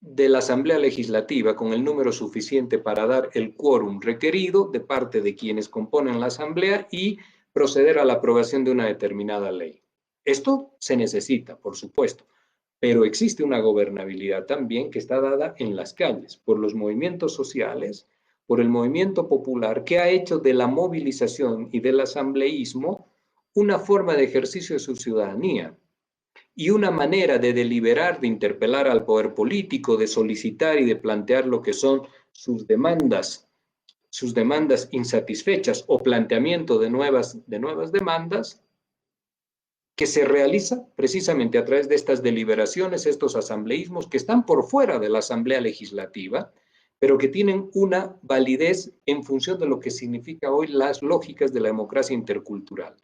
de la Asamblea Legislativa con el número suficiente para dar el quórum requerido de parte de quienes componen la Asamblea y proceder a la aprobación de una determinada ley. Esto se necesita, por supuesto, pero existe una gobernabilidad también que está dada en las calles, por los movimientos sociales, por el movimiento popular, que ha hecho de la movilización y del asambleísmo una forma de ejercicio de su ciudadanía y una manera de deliberar, de interpelar al poder político, de solicitar y de plantear lo que son sus demandas insatisfechas o planteamiento de nuevas demandas, que se realiza precisamente a través de estas deliberaciones, estos asambleísmos que están por fuera de la Asamblea Legislativa, pero que tienen una validez en función de lo que significa hoy las lógicas de la democracia intercultural.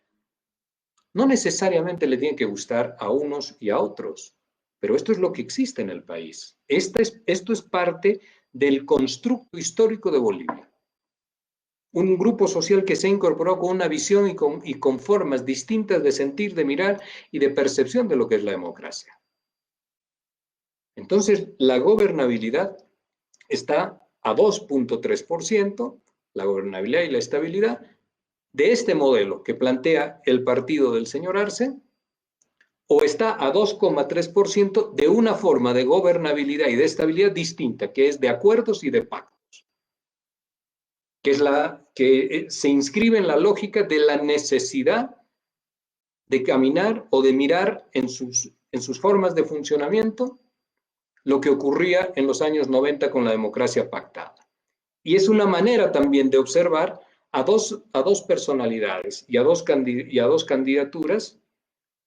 No necesariamente le tiene que gustar a unos y a otros, pero esto es lo que existe en el país. Esto es parte del constructo histórico de Bolivia. Un grupo social que se incorporó con una visión y con formas distintas de sentir, de mirar y de percepción de lo que es la democracia. Entonces, la gobernabilidad está a 2,3%, la gobernabilidad y la estabilidad, de este modelo que plantea el partido del señor Arce, o está a 2,3% de una forma de gobernabilidad y de estabilidad distinta, que es de acuerdos y de pactos, que es la que se inscribe en la lógica de la necesidad de caminar o de mirar en sus formas de funcionamiento lo que ocurría en los años 90 con la democracia pactada. Y es una manera también de observar a dos personalidades y a dos candidaturas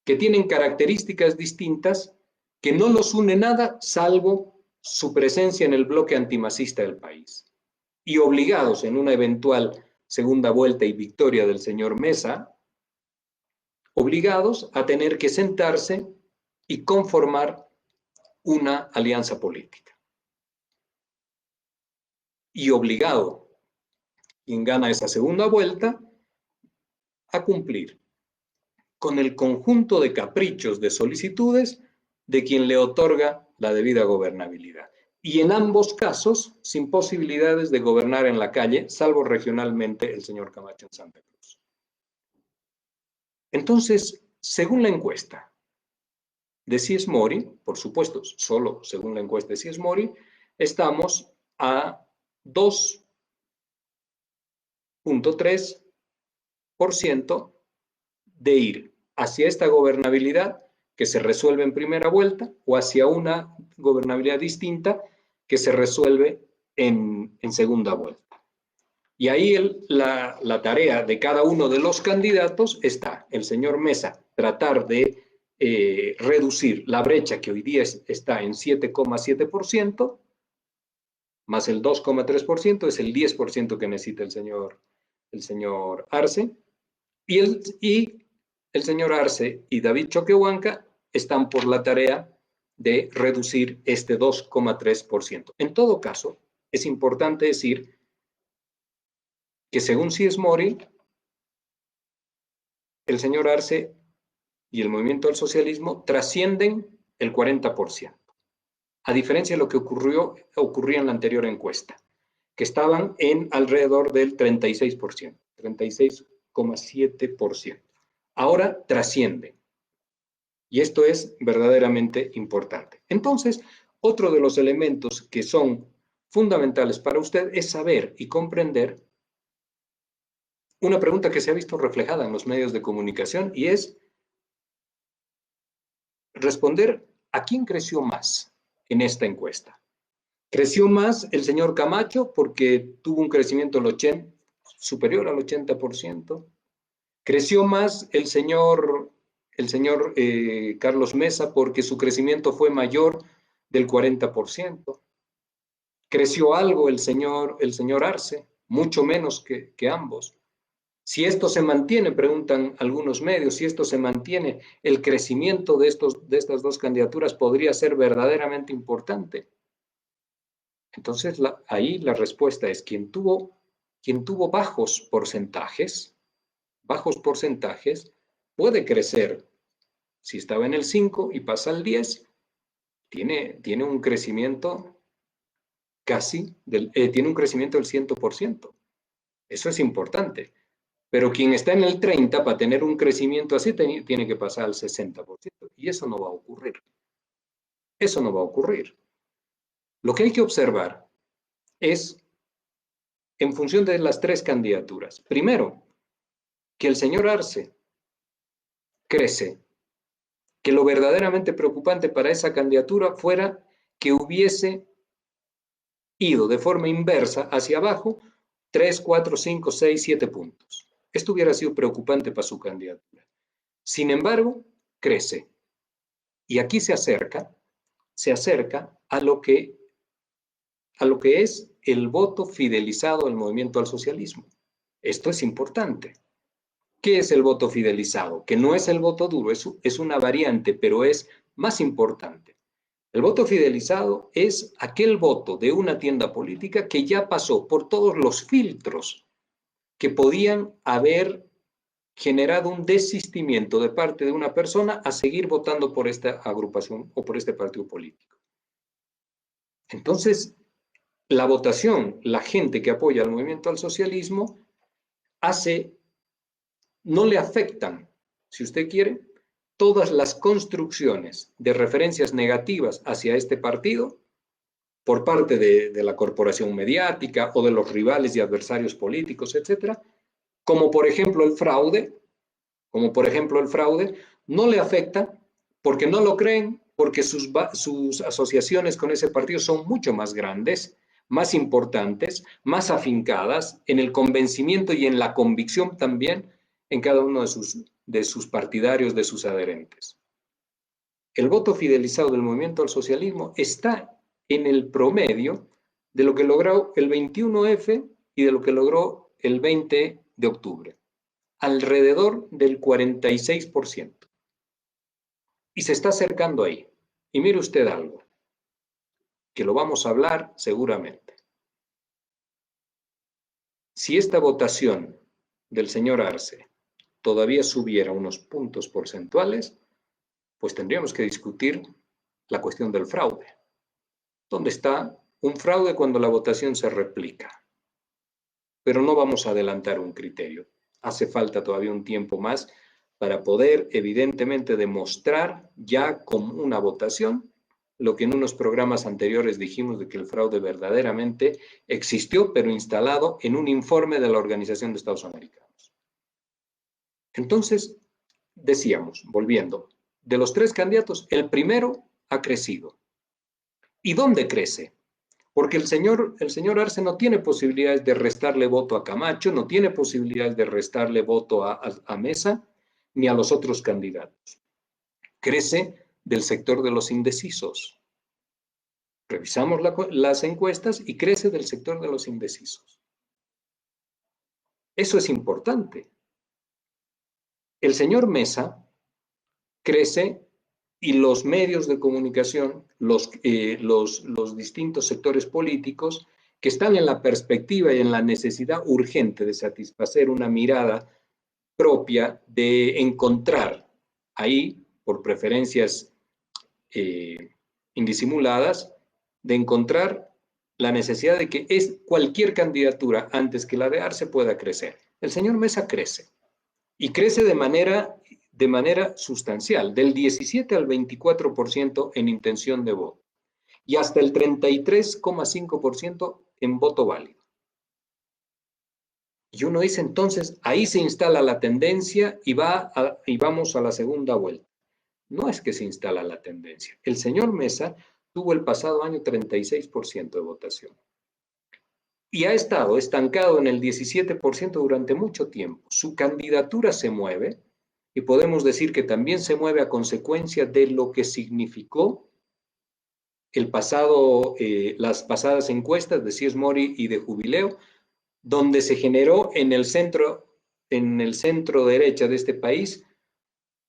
que tienen características distintas que no los une nada salvo su presencia en el bloque antimacista del país. Y obligados en una eventual segunda vuelta y victoria del señor Mesa, obligados a tener que sentarse y conformar una alianza política. Y obligado, quien gana esa segunda vuelta, a cumplir con el conjunto de caprichos, de solicitudes de quien le otorga la debida gobernabilidad. Y en ambos casos, sin posibilidades de gobernar en la calle, salvo regionalmente el señor Camacho en Santa Cruz. Entonces, según la encuesta de CIES Mori, por supuesto, solo según la encuesta de CIES Mori, estamos a 2,3% de ir hacia esta gobernabilidad que se resuelve en primera vuelta o hacia una gobernabilidad distinta que se resuelve en segunda vuelta. Y ahí la tarea de cada uno de los candidatos está, el señor Mesa, tratar de reducir la brecha que hoy día está en 7,7%, más el 2,3%, es el 10% que necesita el señor Arce, y el señor Arce y David Choquehuanca están por la tarea de reducir este 2,3%. En todo caso, es importante decir que según CIES Mori, el señor Arce y el movimiento del socialismo trascienden el 40%, a diferencia de lo que ocurría en la anterior encuesta. que estaban en alrededor del 36%, 36,7%. Ahora trasciende. Y esto es verdaderamente importante. Entonces, otro de los elementos que son fundamentales para usted es saber y comprender una pregunta que se ha visto reflejada en los medios de comunicación y es responder a quién creció más en esta encuesta. Creció más el señor Camacho porque tuvo un crecimiento superior al 80%. Creció más el señor Carlos Mesa porque su crecimiento fue mayor del 40%. Creció algo el señor Arce, mucho menos que ambos. Si esto se mantiene, preguntan algunos medios, si esto se mantiene, el crecimiento de estas dos candidaturas podría ser verdaderamente importante. Entonces, ahí la respuesta es quien tuvo bajos porcentajes, puede crecer. Si estaba en el 5 y pasa al 10, tiene un crecimiento tiene un crecimiento del 100%. Eso es importante. Pero quien está en el 30, para tener un crecimiento así, tiene que pasar al 60%. Y eso no va a ocurrir. Eso no va a ocurrir. Lo que hay que observar es, en función de las tres candidaturas, primero, que el señor Arce crece, que lo verdaderamente preocupante para esa candidatura fuera que hubiese ido de forma inversa hacia abajo 3, 4, 5, 6, 7 puntos. Esto hubiera sido preocupante para su candidatura. Sin embargo, crece. Y aquí se acerca a lo que es el voto fidelizado del movimiento al socialismo. Esto es importante. ¿Qué es el voto fidelizado? Que no es el voto duro, es una variante, pero es más importante. El voto fidelizado es aquel voto de una tienda política que ya pasó por todos los filtros que podían haber generado un desistimiento de parte de una persona a seguir votando por esta agrupación o por este partido político. Entonces, la votación, la gente que apoya al movimiento al socialismo, no le afectan, si usted quiere, todas las construcciones de referencias negativas hacia este partido por parte de la corporación mediática o de los rivales y adversarios políticos, etcétera, como por ejemplo el fraude, no le afecta porque no lo creen, porque sus asociaciones con ese partido son mucho más grandes, más importantes, más afincadas en el convencimiento y en la convicción también en cada uno de sus partidarios, de sus adherentes. El voto fidelizado del movimiento al socialismo está en el promedio de lo que logró el 21F y de lo que logró el 20 de octubre. Alrededor del 46%. Y se está acercando ahí. Y mire usted algo, que lo vamos a hablar seguramente. Si esta votación del señor Arce todavía subiera unos puntos porcentuales, pues tendríamos que discutir la cuestión del fraude. ¿Dónde está un fraude cuando la votación se replica? Pero no vamos a adelantar un criterio. Hace falta todavía un tiempo más para poder, evidentemente, demostrar ya con una votación lo que en unos programas anteriores dijimos de que el fraude verdaderamente existió, pero instalado en un informe de la Organización de Estados Americanos. Entonces, decíamos, volviendo, de los tres candidatos, el primero ha crecido. ¿Y dónde crece? Porque el señor Arce no tiene posibilidades de restarle voto a Camacho, no tiene posibilidades de restarle voto a Mesa, ni a los otros candidatos. Crece del sector de los indecisos. Revisamos las encuestas y crece del sector de los indecisos. Eso es importante. El señor Mesa crece y los medios de comunicación, los distintos sectores políticos que están en la perspectiva y en la necesidad urgente de satisfacer una mirada propia, de encontrar ahí, por preferencias indisimuladas, de encontrar la necesidad de que cualquier candidatura antes que la de Arce pueda crecer. El señor Mesa crece, y crece de manera sustancial, del 17 al 24% en intención de voto, y hasta el 33,5% en voto válido. Y uno dice, entonces, ahí se instala la tendencia y vamos a la segunda vuelta. No es que se instala la tendencia. El señor Mesa tuvo el pasado año 36% de votación. Y ha estado estancado en el 17% durante mucho tiempo. Su candidatura se mueve, y podemos decir que también se mueve a consecuencia de lo que significó las pasadas encuestas de Cies Mori y de Jubileo, donde se generó en el centro derecha de este país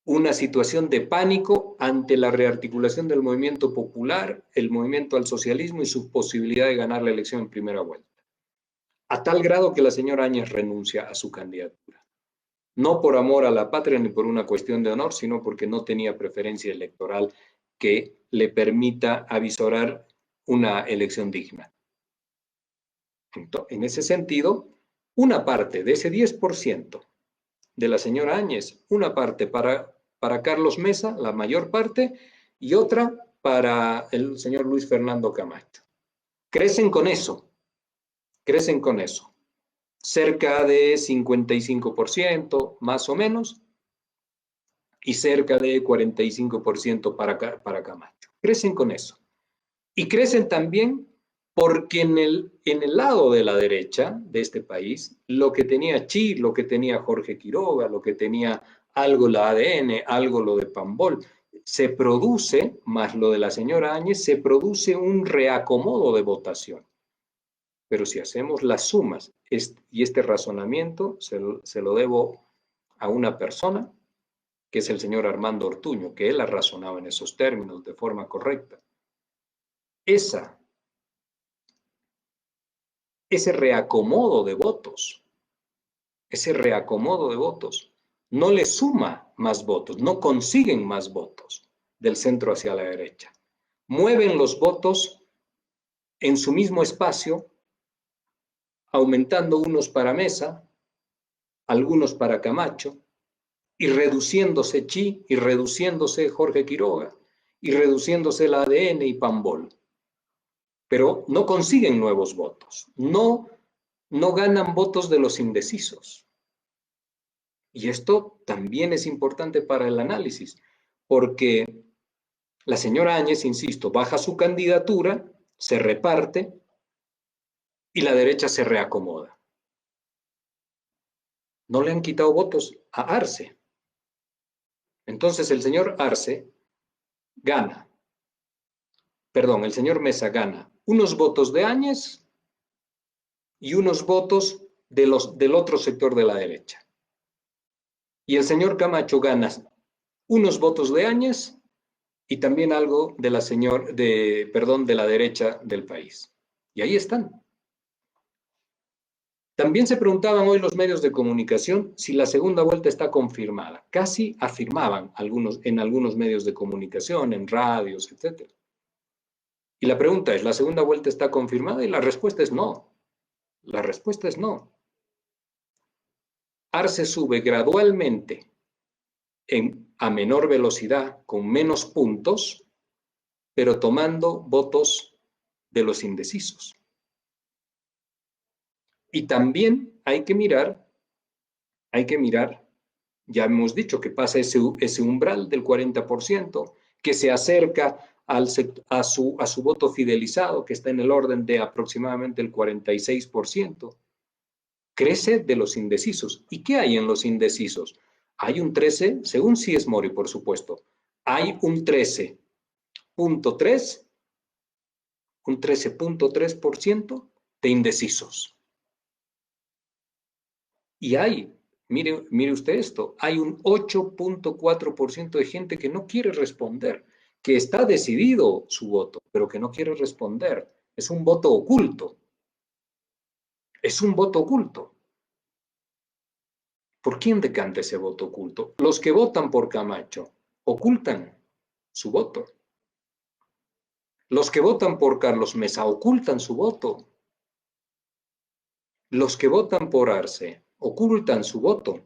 una situación de pánico ante la rearticulación del movimiento popular, el movimiento al socialismo y su posibilidad de ganar la elección en primera vuelta. A tal grado que la señora Áñez renuncia a su candidatura. No por amor a la patria ni por una cuestión de honor, sino porque no tenía preferencia electoral que le permita avisorar una elección digna. En ese sentido, una parte de ese 10% de la señora Áñez, una parte para Carlos Mesa, la mayor parte, y otra para el señor Luis Fernando Camacho. Crecen con eso, cerca de 55% más o menos, y cerca de 45% para Camacho. Crecen con eso. Y crecen también porque en el lado de la derecha de este país, lo que tenía Chi, lo que tenía Jorge Quiroga, lo que tenía algo la ADN, algo lo de Pambol, se produce, más lo de la señora Áñez, se produce un reacomodo de votación. Pero si hacemos las sumas, y este razonamiento se lo debo a una persona, que es el señor Armando Ortuño, que él ha razonado en esos términos de forma correcta. Ese reacomodo de votos, no le suma más votos, no consiguen más votos del centro hacia la derecha. Mueven los votos en su mismo espacio, aumentando unos para Mesa, algunos para Camacho, y reduciéndose Chi, y reduciéndose Jorge Quiroga, y reduciéndose el ADN y Pambol. Pero no consiguen nuevos votos, no ganan votos de los indecisos. Y esto también es importante para el análisis, porque la señora Áñez, insisto, baja su candidatura, se reparte y la derecha se reacomoda. No le han quitado votos a Arce. Entonces el señor Mesa gana unos votos de Áñez y unos votos del otro sector de la derecha. Y el señor Camacho gana unos votos de Áñez y también algo de la derecha del país. Y ahí están. También se preguntaban hoy los medios de comunicación si la segunda vuelta está confirmada. Casi afirmaban en algunos medios de comunicación, en radios, etc. Y la pregunta es, ¿la segunda vuelta está confirmada? Y la respuesta es no. La respuesta es no. Arce sube gradualmente a menor velocidad, con menos puntos, pero tomando votos de los indecisos. Y también hay que mirar, ya hemos dicho que pasa ese umbral del 40%, que se acerca a su voto fidelizado, que está en el orden de aproximadamente el 46%. Crece de los indecisos. ¿Y qué hay en los indecisos? Hay un 13, según Cies Mori, por supuesto, hay un 13.3% de indecisos. Y mire usted esto, hay un 8.4% de gente que no quiere responder, que está decidido su voto, pero que no quiere responder. Es un voto oculto. Es un voto oculto. ¿Por quién decanta ese voto oculto? Los que votan por Camacho ocultan su voto. Los que votan por Carlos Mesa ocultan su voto. Los que votan por Arce ocultan su voto.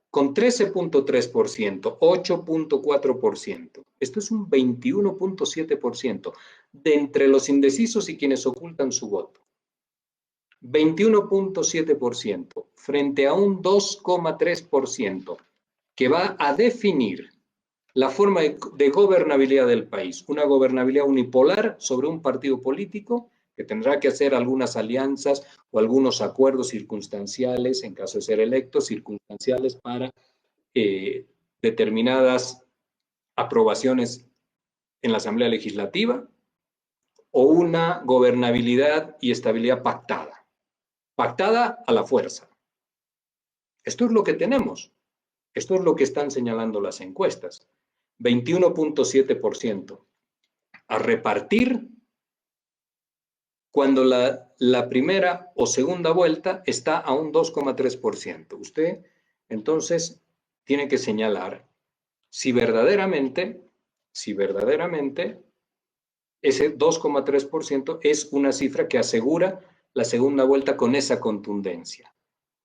Con 13.3%, 8.4%. Esto es un 21.7% de entre los indecisos y quienes ocultan su voto. 21.7% frente a un 2.3% que va a definir la forma de gobernabilidad del país. Una gobernabilidad unipolar sobre un partido político que tendrá que hacer algunas alianzas o algunos acuerdos circunstanciales, en caso de ser electos, circunstanciales para determinadas aprobaciones en la Asamblea Legislativa, o una gobernabilidad y estabilidad pactada a la fuerza. Esto es lo que tenemos. Esto es lo que están señalando las encuestas. 21.7% a repartir cuando la primera o segunda vuelta está a un 2.3%. Usted, entonces, tiene que señalar si verdaderamente ese 2.3% es una cifra que asegura la segunda vuelta con esa contundencia,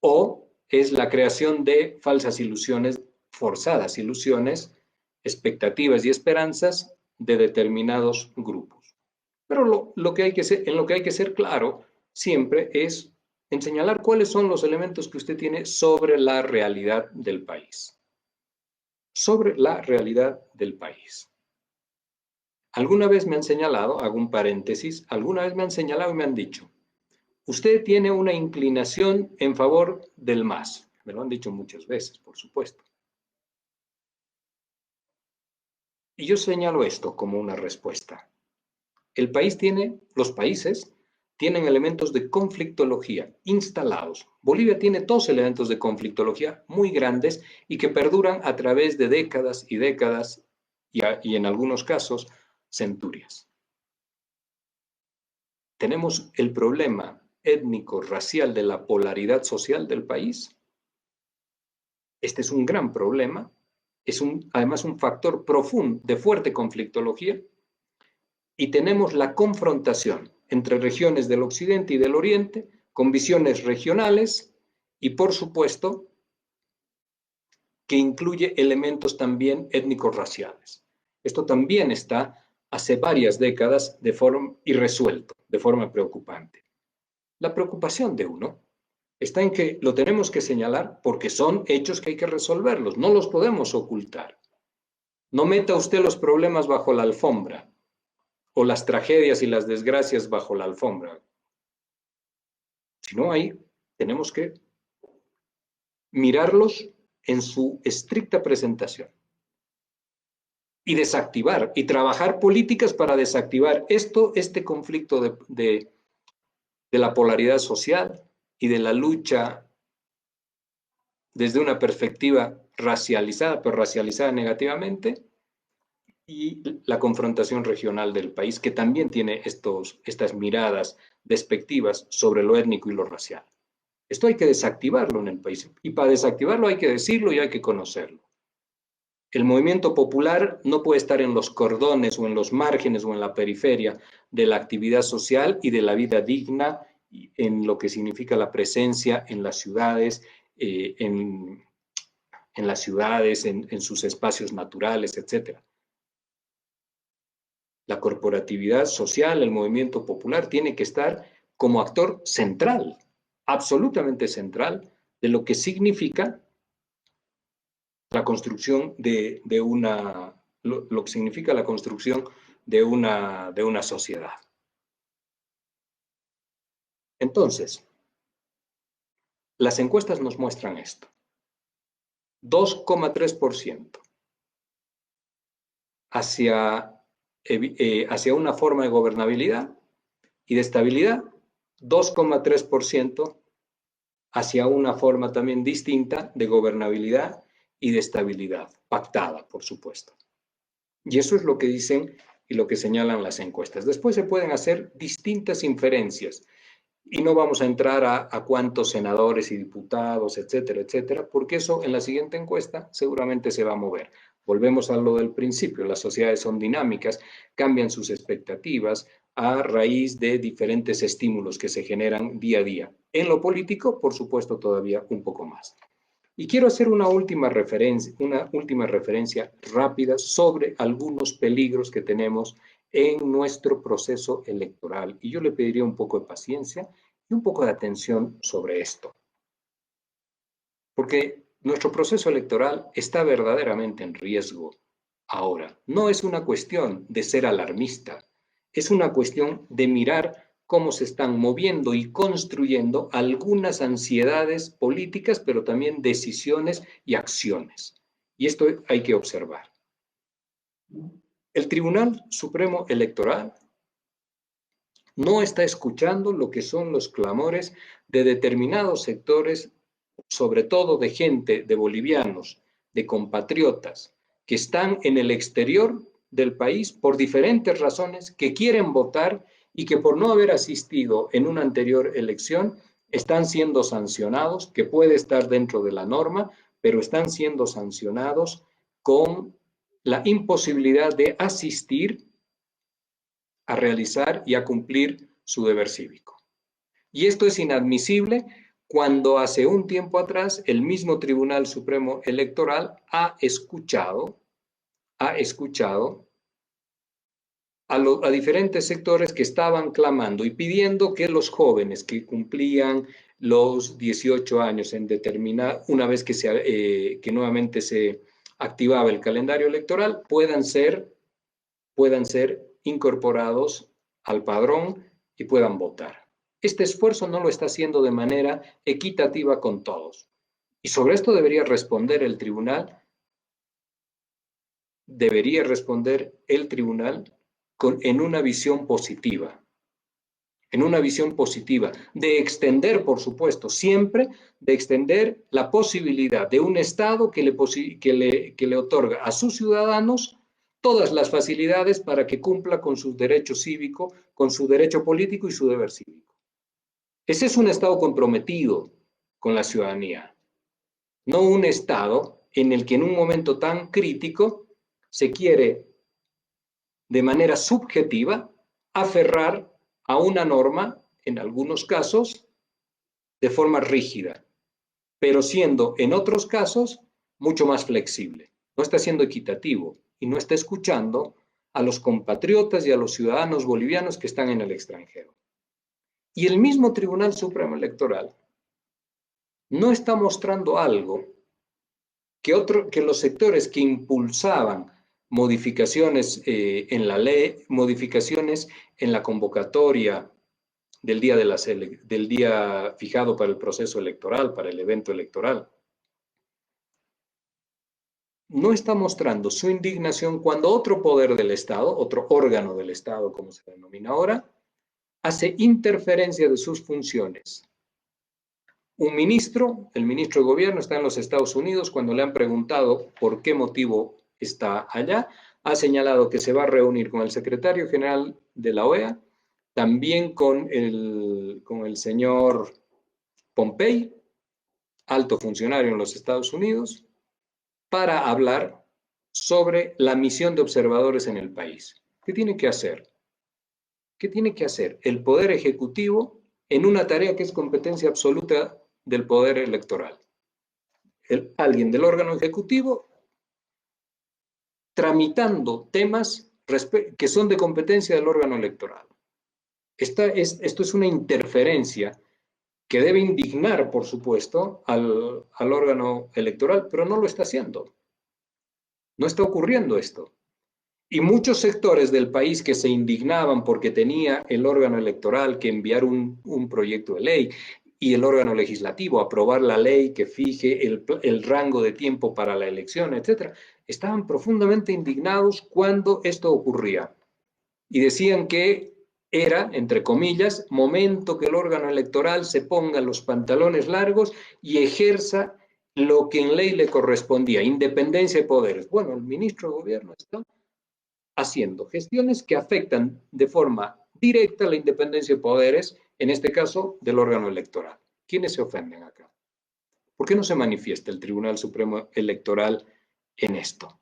o es la creación de falsas ilusiones, forzadas ilusiones, expectativas y esperanzas de determinados grupos. Pero lo que hay que ser, en lo que hay que ser claro siempre es en señalar cuáles son los elementos que usted tiene sobre la realidad del país. Sobre la realidad del país. Alguna vez me han señalado, hago un paréntesis, alguna vez me han señalado y me han dicho, usted tiene una inclinación en favor del MAS. Me lo han dicho muchas veces, por supuesto. Y yo señalo esto como una respuesta. Los países tienen elementos de conflictología instalados. Bolivia tiene dos elementos de conflictología muy grandes y que perduran a través de décadas y décadas y en algunos casos centurias. Tenemos el problema étnico-racial de la polaridad social del país. Este es un gran problema, es además un factor profundo de fuerte conflictología, y tenemos la confrontación entre regiones del occidente y del oriente, con visiones regionales y, por supuesto, que incluye elementos también étnico-raciales. Esto también está hace varias décadas de forma irresuelto, de forma preocupante. La preocupación de uno está en que lo tenemos que señalar porque son hechos que hay que resolverlos, no los podemos ocultar. No meta usted los problemas bajo la alfombra o las tragedias y las desgracias bajo la alfombra. Si no, ahí tenemos que mirarlos en su estricta presentación y desactivar y trabajar políticas para desactivar este conflicto de la polaridad social y de la lucha desde una perspectiva racializada, pero racializada negativamente, y la confrontación regional del país, que también tiene estas miradas despectivas sobre lo étnico y lo racial. Esto hay que desactivarlo en el país, y para desactivarlo hay que decirlo y hay que conocerlo. El movimiento popular no puede estar en los cordones o en los márgenes o en la periferia de la actividad social y de la vida digna, en lo que significa la presencia en las ciudades, en sus espacios naturales, etc. La corporatividad social, el movimiento popular, tiene que estar como actor central, absolutamente central, de lo que significa la construcción lo que significa la construcción de una sociedad. Entonces, las encuestas nos muestran esto. 2,3% hacia una forma de gobernabilidad y de estabilidad, 2,3% hacia una forma también distinta de gobernabilidad y de estabilidad, pactada, por supuesto. Y eso es lo que dicen y lo que señalan las encuestas. Después se pueden hacer distintas inferencias y no vamos a entrar a cuántos senadores y diputados, etcétera, etcétera, porque eso en la siguiente encuesta seguramente se va a mover. Volvemos a lo del principio, las sociedades son dinámicas, cambian sus expectativas a raíz de diferentes estímulos que se generan día a día. En lo político, por supuesto, todavía un poco más. Y quiero hacer una última referencia rápida sobre algunos peligros que tenemos en nuestro proceso electoral. Y yo le pediría un poco de paciencia y un poco de atención sobre esto. Porque nuestro proceso electoral está verdaderamente en riesgo ahora. No es una cuestión de ser alarmista, es una cuestión de mirar cómo se están moviendo y construyendo algunas ansiedades políticas, pero también decisiones y acciones. Y esto hay que observar. El Tribunal Supremo Electoral no está escuchando lo que son los clamores de determinados sectores, sobre todo de gente, de bolivianos, de compatriotas, que están en el exterior del país por diferentes razones, que quieren votar y que por no haber asistido en una anterior elección están siendo sancionados, que puede estar dentro de la norma, pero están siendo sancionados con la imposibilidad de asistir a realizar y a cumplir su deber cívico. Y esto es inadmisible cuando hace un tiempo atrás el mismo Tribunal Supremo Electoral ha escuchado a diferentes sectores que estaban clamando y pidiendo que los jóvenes que cumplían los 18 años en una vez que nuevamente se activaba el calendario electoral, puedan ser incorporados al padrón y puedan votar. Este esfuerzo no lo está haciendo de manera equitativa con todos. Y sobre esto debería responder el tribunal en una visión positiva. En una visión positiva, de extender, por supuesto, siempre de extender la posibilidad de un Estado que le otorga a sus ciudadanos todas las facilidades para que cumpla con sus derechos cívicos, con su derecho político y su deber cívico. Ese es un Estado comprometido con la ciudadanía, no un Estado en el que en un momento tan crítico se quiere, de manera subjetiva, aferrar a una norma, en algunos casos, de forma rígida, pero siendo en otros casos mucho más flexible. No está siendo equitativo y no está escuchando a los compatriotas y a los ciudadanos bolivianos que están en el extranjero. Y el mismo Tribunal Supremo Electoral no está mostrando algo que los sectores que impulsaban modificaciones en la ley, modificaciones en la convocatoria del día fijado para el proceso electoral, para el evento electoral, no está mostrando su indignación cuando otro poder del Estado, otro órgano del Estado, como se denomina ahora, hace interferencia de sus funciones. Un ministro, el ministro de Gobierno, está en los Estados Unidos. Cuando le han preguntado por qué motivo está allá, ha señalado que se va a reunir con el secretario general de la OEA, también con el señor Pompey, alto funcionario en los Estados Unidos, para hablar sobre la misión de observadores en el país. ¿Qué tiene que hacer? ¿Qué tiene que hacer el Poder Ejecutivo en una tarea que es competencia absoluta del Poder Electoral? Alguien del órgano ejecutivo tramitando temas que son de competencia del órgano electoral. Esto es una interferencia que debe indignar, por supuesto, al órgano electoral, pero no lo está haciendo. No está ocurriendo esto. Y muchos sectores del país que se indignaban porque tenía el órgano electoral que enviar un proyecto de ley y el órgano legislativo aprobar la ley que fije el rango de tiempo para la elección, etcétera, estaban profundamente indignados cuando esto ocurría. Y decían que era, entre comillas, momento que el órgano electoral se ponga los pantalones largos y ejerza lo que en ley le correspondía, independencia de poderes. Bueno, el ministro de Gobierno está haciendo gestiones que afectan de forma directa la independencia de poderes, en este caso del órgano electoral. ¿Quiénes se ofenden acá? ¿Por qué no se manifiesta el Tribunal Supremo Electoral en esto?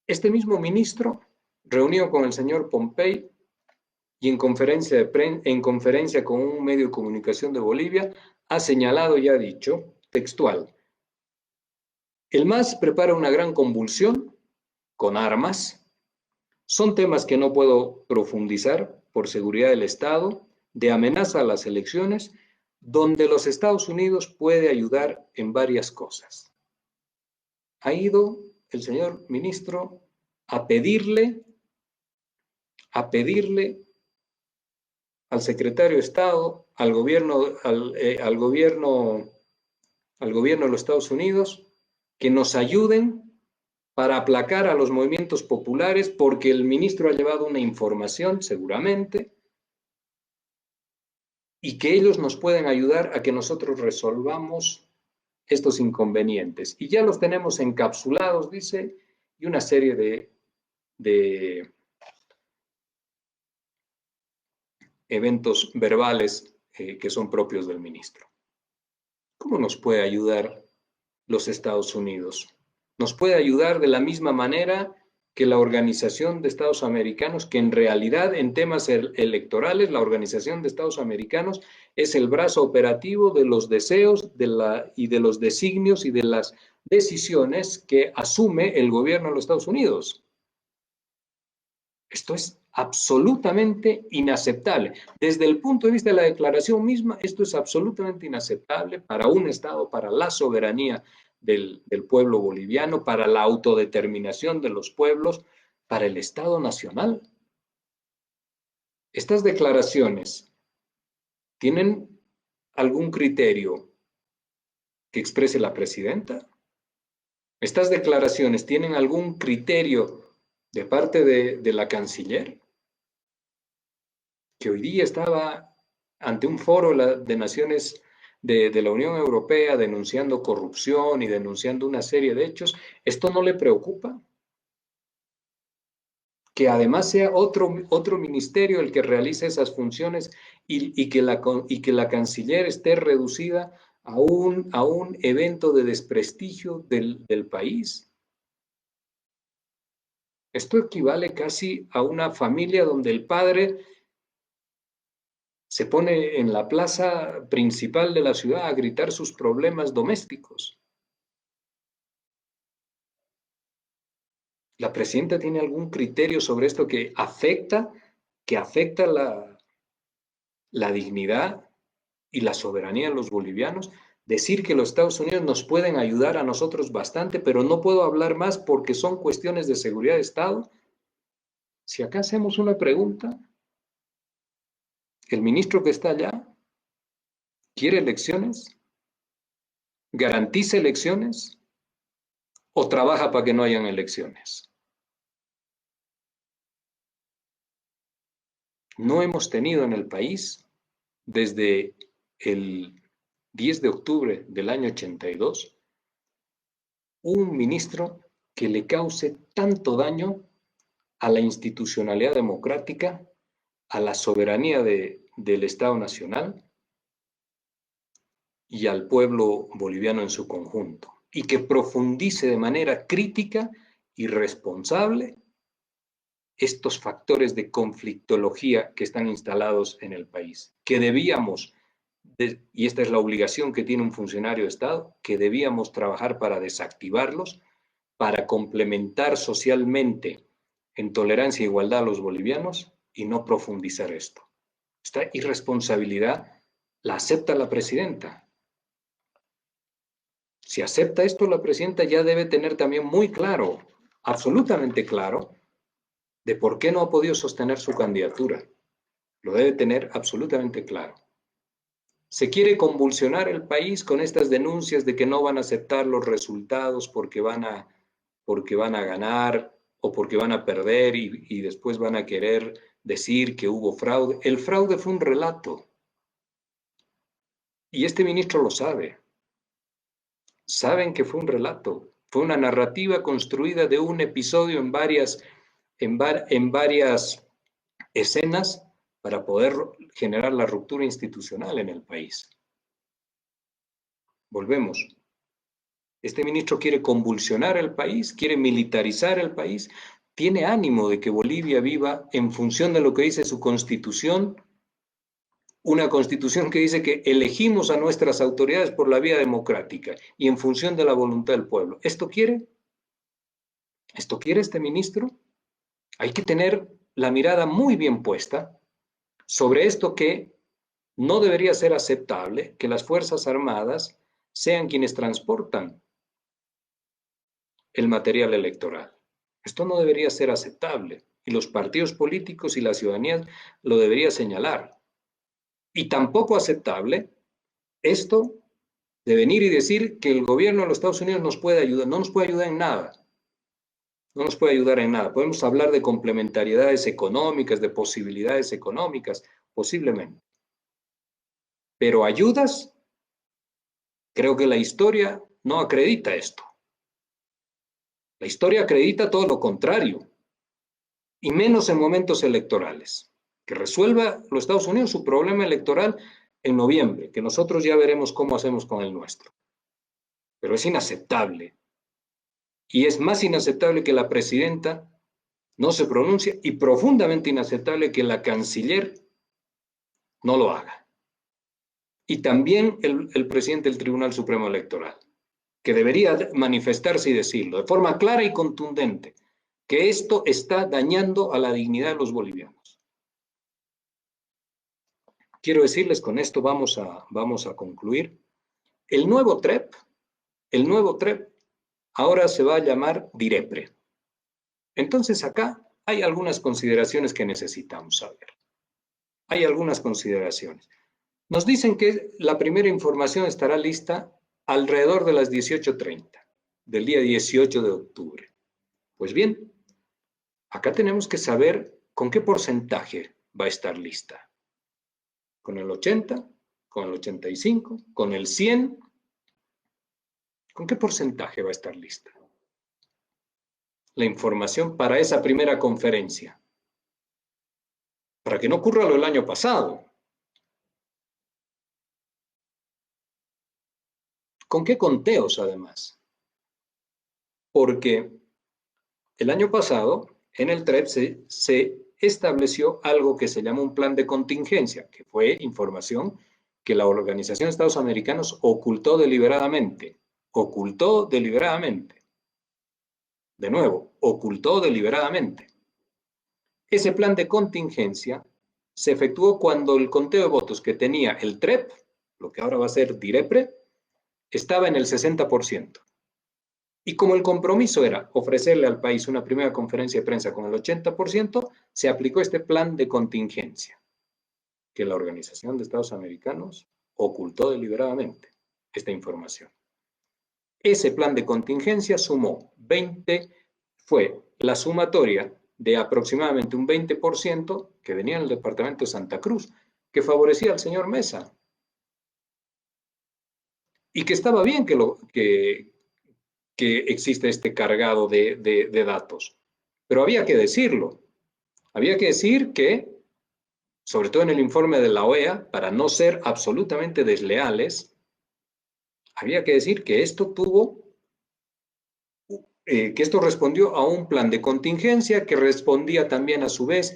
Este mismo ministro, reunido con el señor Pompey y en conferencia con un medio de comunicación de Bolivia, ha señalado y ha dicho, textual, el MAS prepara una gran convulsión con armas. Son temas que no puedo profundizar por seguridad del Estado, de amenaza a las elecciones, donde los Estados Unidos puede ayudar en varias cosas. Ha ido el señor ministro a pedirle al secretario de Estado, al gobierno de los Estados Unidos, que nos ayuden para aplacar a los movimientos populares, porque el ministro ha llevado una información, seguramente, y que ellos nos pueden ayudar a que nosotros resolvamos estos inconvenientes. Y ya los tenemos encapsulados, dice, y una serie de eventos verbales que son propios del ministro. ¿Cómo nos puede ayudar los Estados Unidos? Nos puede ayudar de la misma manera que la Organización de Estados Americanos, que en realidad en temas electorales, la Organización de Estados Americanos es el brazo operativo de los deseos y de los designios y de las decisiones que asume el gobierno de los Estados Unidos. Esto es absolutamente inaceptable. Desde el punto de vista de la declaración misma, esto es absolutamente inaceptable para un Estado, para la soberanía del pueblo boliviano, para la autodeterminación de los pueblos, para el Estado nacional. Estas declaraciones tienen algún criterio que exprese la presidenta. Estas declaraciones tienen algún criterio de parte de la canciller, que hoy día estaba ante un foro de naciones de la Unión Europea denunciando corrupción y denunciando una serie de hechos. ¿Esto no le preocupa? Que además sea otro ministerio el que realice esas funciones y que la canciller esté reducida a un evento de desprestigio del país. Esto equivale casi a una familia donde el padre se pone en la plaza principal de la ciudad a gritar sus problemas domésticos. ¿La presidenta tiene algún criterio sobre esto que afecta la dignidad y la soberanía de los bolivianos? Decir que los Estados Unidos nos pueden ayudar a nosotros bastante, pero no puedo hablar más porque son cuestiones de seguridad de Estado. Si acá hacemos una pregunta, ¿el ministro que está allá quiere elecciones? ¿Garantiza elecciones? ¿O trabaja para que no hayan elecciones? No hemos tenido en el país, desde el 10 de octubre del año 82, un ministro que le cause tanto daño a la institucionalidad democrática, a la soberanía del Estado Nacional y al pueblo boliviano en su conjunto, y que profundice de manera crítica y responsable estos factores de conflictología que están instalados en el país, que debíamos, y esta es la obligación que tiene un funcionario de Estado, que debíamos trabajar para desactivarlos, para complementar socialmente en tolerancia e igualdad a los bolivianos y no profundizar esto. Esta irresponsabilidad la acepta la presidenta. Si acepta esto, la presidenta ya debe tener también muy claro, absolutamente claro, de por qué no ha podido sostener su candidatura. Lo debe tener absolutamente claro. Se quiere convulsionar el país con estas denuncias de que no van a aceptar los resultados porque van a ganar o porque van a perder y después van a querer decir que hubo fraude. El fraude fue un relato. Y este ministro lo sabe. Saben que fue un relato. Fue una narrativa construida de un episodio en varias escenas para poder generar la ruptura institucional en el país. Volvemos. Este ministro quiere convulsionar el país, quiere militarizar el país, tiene ánimo de que Bolivia viva en función de lo que dice su constitución, una constitución que dice que elegimos a nuestras autoridades por la vía democrática y en función de la voluntad del pueblo. ¿Esto quiere? ¿Esto quiere este ministro? Hay que tener la mirada muy bien puesta sobre esto, que no debería ser aceptable que las Fuerzas Armadas sean quienes transportan el material electoral. Esto no debería ser aceptable y los partidos políticos y la ciudadanía lo debería señalar. Y tampoco aceptable esto de venir y decir que el gobierno de los Estados Unidos nos puede ayudar. No nos puede ayudar en nada. No nos puede ayudar en nada. Podemos hablar de complementariedades económicas, de posibilidades económicas, posiblemente. Pero ayudas, creo que la historia no acredita esto. La historia acredita todo lo contrario, y menos en momentos electorales. Que resuelva los Estados Unidos su problema electoral en noviembre, que nosotros ya veremos cómo hacemos con el nuestro. Pero es inaceptable. Y es más inaceptable que la presidenta no se pronuncie, y profundamente inaceptable que la canciller no lo haga. Y también el presidente del Tribunal Supremo Electoral, que debería manifestarse y decirlo de forma clara y contundente, que esto está dañando a la dignidad de los bolivianos. Quiero decirles, con esto vamos a concluir, el nuevo TREP ahora se va a llamar DIREPRE. Entonces acá hay algunas consideraciones que necesitamos saber. Hay algunas consideraciones. Nos dicen que la primera información estará lista alrededor de las 18:30 del día 18 de octubre. Pues bien, acá tenemos que saber con qué porcentaje va a estar lista. ¿Con el 80? ¿Con el 85? ¿Con el 100? ¿Con qué porcentaje va a estar lista la información para esa primera conferencia? Para que no ocurra lo del año pasado. ¿Con qué conteos, además? Porque el año pasado, en el TREP se estableció algo que se llama un plan de contingencia, que fue información que la Organización de Estados Americanos ocultó deliberadamente. Ocultó deliberadamente. De nuevo, ocultó deliberadamente. Ese plan de contingencia se efectuó cuando el conteo de votos que tenía el TREP, lo que ahora va a ser DIREPRE, estaba en el 60%. Y como el compromiso era ofrecerle al país una primera conferencia de prensa con el 80%, se aplicó este plan de contingencia, que la Organización de Estados Americanos ocultó deliberadamente esta información. Ese plan de contingencia sumó 20, fue la sumatoria de aproximadamente un 20% que venía en el departamento de Santa Cruz, que favorecía al señor Mesa. Y que estaba bien que existe este cargado de datos. Pero había que decirlo. Había que decir que, sobre todo en el informe de la OEA, para no ser absolutamente desleales, había que decir que esto que esto respondió a un plan de contingencia que respondía también a su vez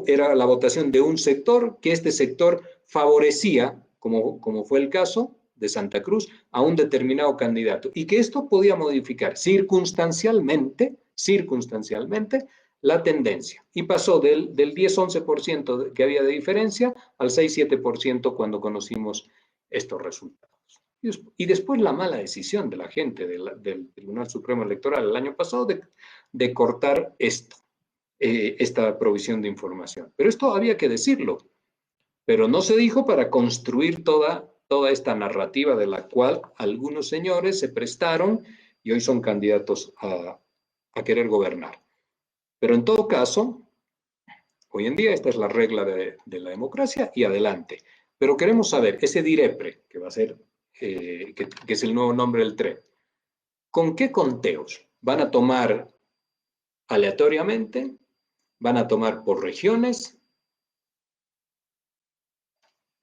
era la votación de un sector, que este sector favorecía, como fue el caso de Santa Cruz, a un determinado candidato, y que esto podía modificar circunstancialmente la tendencia, y pasó del 10-11% que había de diferencia al 6-7% cuando conocimos estos resultados. Y después la mala decisión de la gente del Tribunal Supremo Electoral el año pasado de cortar esta provisión de información. Pero esto había que decirlo, pero no se dijo para construir toda esta narrativa de la cual algunos señores se prestaron y hoy son candidatos a querer gobernar. Pero en todo caso, hoy en día esta es la regla de la democracia y adelante. Pero queremos saber, ese DIREPRE, que va a ser, que es el nuevo nombre del TREP, ¿con qué conteos? ¿Van a tomar aleatoriamente? ¿Van a tomar por regiones?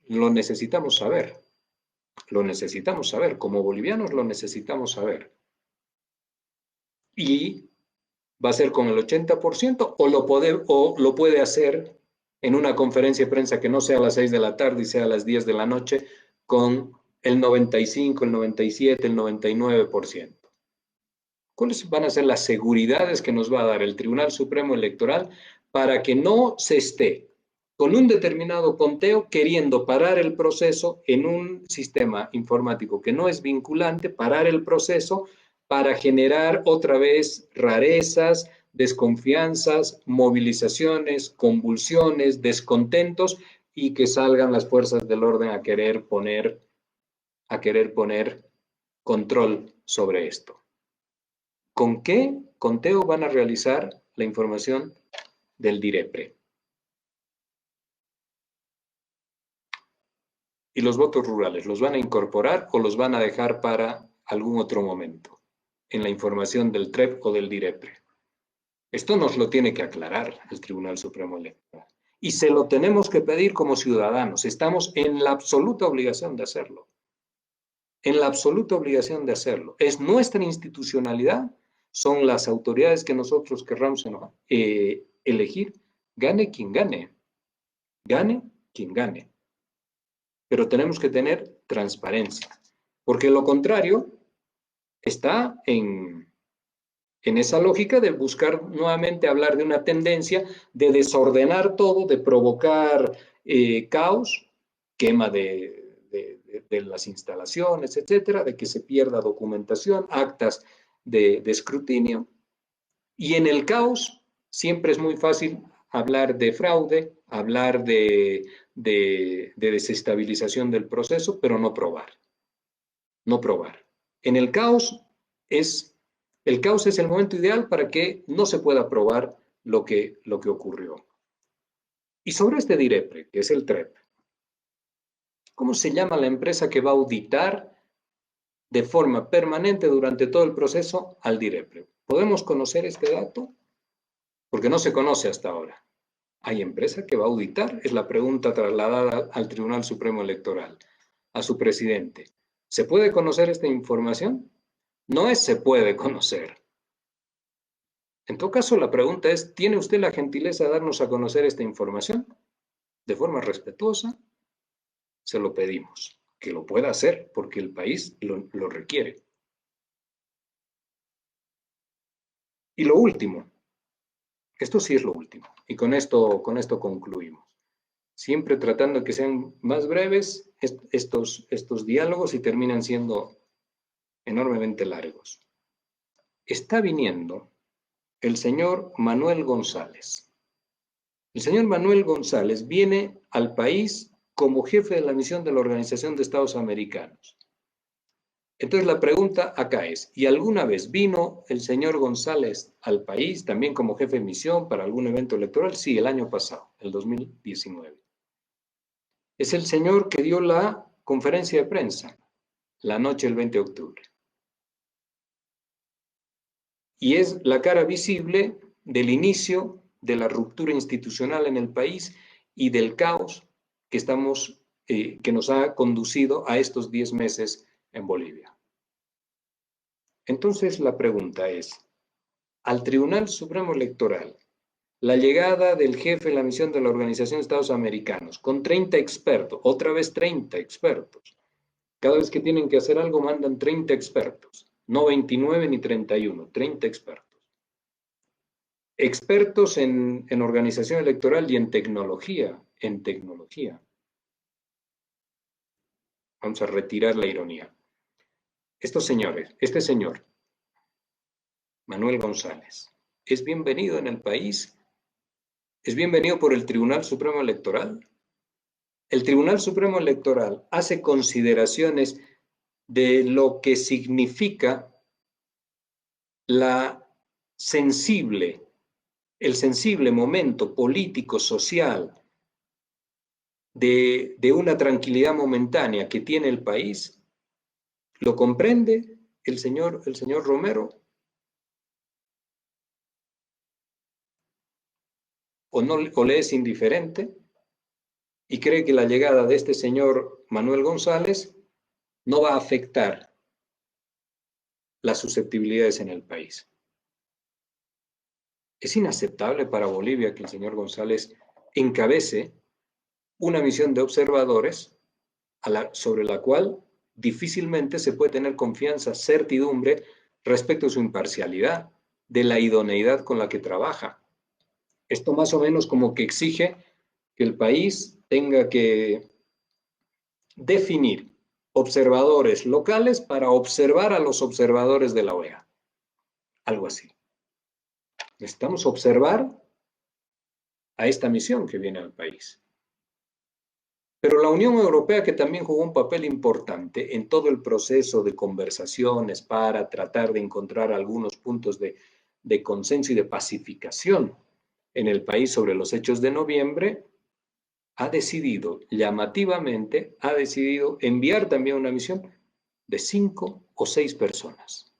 Lo necesitamos saber. Lo necesitamos saber. Como bolivianos lo necesitamos saber. y va a ser con el 80% o lo puede hacer en una conferencia de prensa que no sea a las 6 de la tarde y sea a las 10 de la noche con el 95, el 97, el 99%. ¿Cuáles van a ser las seguridades que nos va a dar el Tribunal Supremo Electoral para que no se esté con un determinado conteo queriendo parar el proceso en un sistema informático que no es vinculante, parar el proceso para generar otra vez rarezas, desconfianzas, movilizaciones, convulsiones, descontentos y que salgan las fuerzas del orden a querer poner control sobre esto? ¿Con qué conteo van a realizar la información del DIREPRE? ¿Y los votos rurales los van a incorporar o los van a dejar para algún otro momento en la información del TREP o del DIREPRE? Esto nos lo tiene que aclarar el Tribunal Supremo Electoral. Y se lo tenemos que pedir como ciudadanos. Estamos en la absoluta obligación de hacerlo. En la absoluta obligación de hacerlo. Es nuestra institucionalidad, son las autoridades que nosotros querramos elegir, gane quien gane. Gane quien gane. Pero tenemos que tener transparencia, porque lo contrario está en esa lógica de buscar nuevamente hablar de una tendencia de desordenar todo, de provocar caos, quema de las instalaciones, etcétera, de que se pierda documentación, actas de escrutinio. Y en el caos siempre es muy fácil hablar de fraude, hablar de desestabilización del proceso, pero no probar. No probar. En el caos es el momento ideal para que no se pueda probar lo que ocurrió. Y sobre este DIREPRE, que es el TREP, ¿cómo se llama la empresa que va a auditar de forma permanente durante todo el proceso al DIREPRE? ¿Podemos conocer este dato? Porque no se conoce hasta ahora. ¿Hay empresa que va a auditar? Es la pregunta trasladada al Tribunal Supremo Electoral, a su presidente. ¿Se puede conocer esta información? No es se puede conocer. En todo caso, la pregunta es, ¿tiene usted la gentileza de darnos a conocer esta información? De forma respetuosa, se lo pedimos. Que lo pueda hacer, porque el país lo requiere. Y lo último, esto sí es lo último, y con esto concluimos. Siempre tratando de que sean más breves estos diálogos y terminan siendo enormemente largos. Está viniendo el señor Manuel González. El señor Manuel González viene al país como jefe de la misión de la Organización de Estados Americanos. Entonces la pregunta acá es, ¿y alguna vez vino el señor González al país también como jefe de misión para algún evento electoral? Sí, el año pasado, el 2019. Es el señor que dio la conferencia de prensa la noche del 20 de octubre. Y es la cara visible del inicio de la ruptura institucional en el país y del caos que nos ha conducido a estos 10 meses en Bolivia. Entonces la pregunta es, al Tribunal Supremo Electoral, la llegada del jefe de la misión de la Organización de Estados Americanos, con 30 expertos, otra vez 30 expertos. Cada vez que tienen que hacer algo, mandan 30 expertos. No 29 ni 31, 30 expertos. Expertos en organización electoral y en tecnología. Vamos a retirar la ironía. Estos señores, este señor, Manuel González, es bienvenido en el país, es bienvenido por el Tribunal Supremo Electoral. El Tribunal Supremo Electoral hace consideraciones de lo que significa el sensible momento político, social, de una tranquilidad momentánea que tiene el país. ¿Lo comprende el señor Romero? ¿O le es indiferente? Y cree que la llegada de este señor Manuel González no va a afectar las susceptibilidades en el país. Es inaceptable para Bolivia que el señor González encabece una misión de observadores sobre la cual difícilmente se puede tener confianza, certidumbre respecto a su imparcialidad, de la idoneidad con la que trabaja. Esto más o menos como que exige que el país tenga que definir observadores locales para observar a los observadores de la OEA. Algo así. Necesitamos observar a esta misión que viene al país. Pero la Unión Europea, que también jugó un papel importante en todo el proceso de conversaciones para tratar de encontrar algunos puntos de consenso y de pacificación en el país sobre los hechos de noviembre, ha decidido llamativamente, ha decidido enviar también una misión de 5 o 6 personas.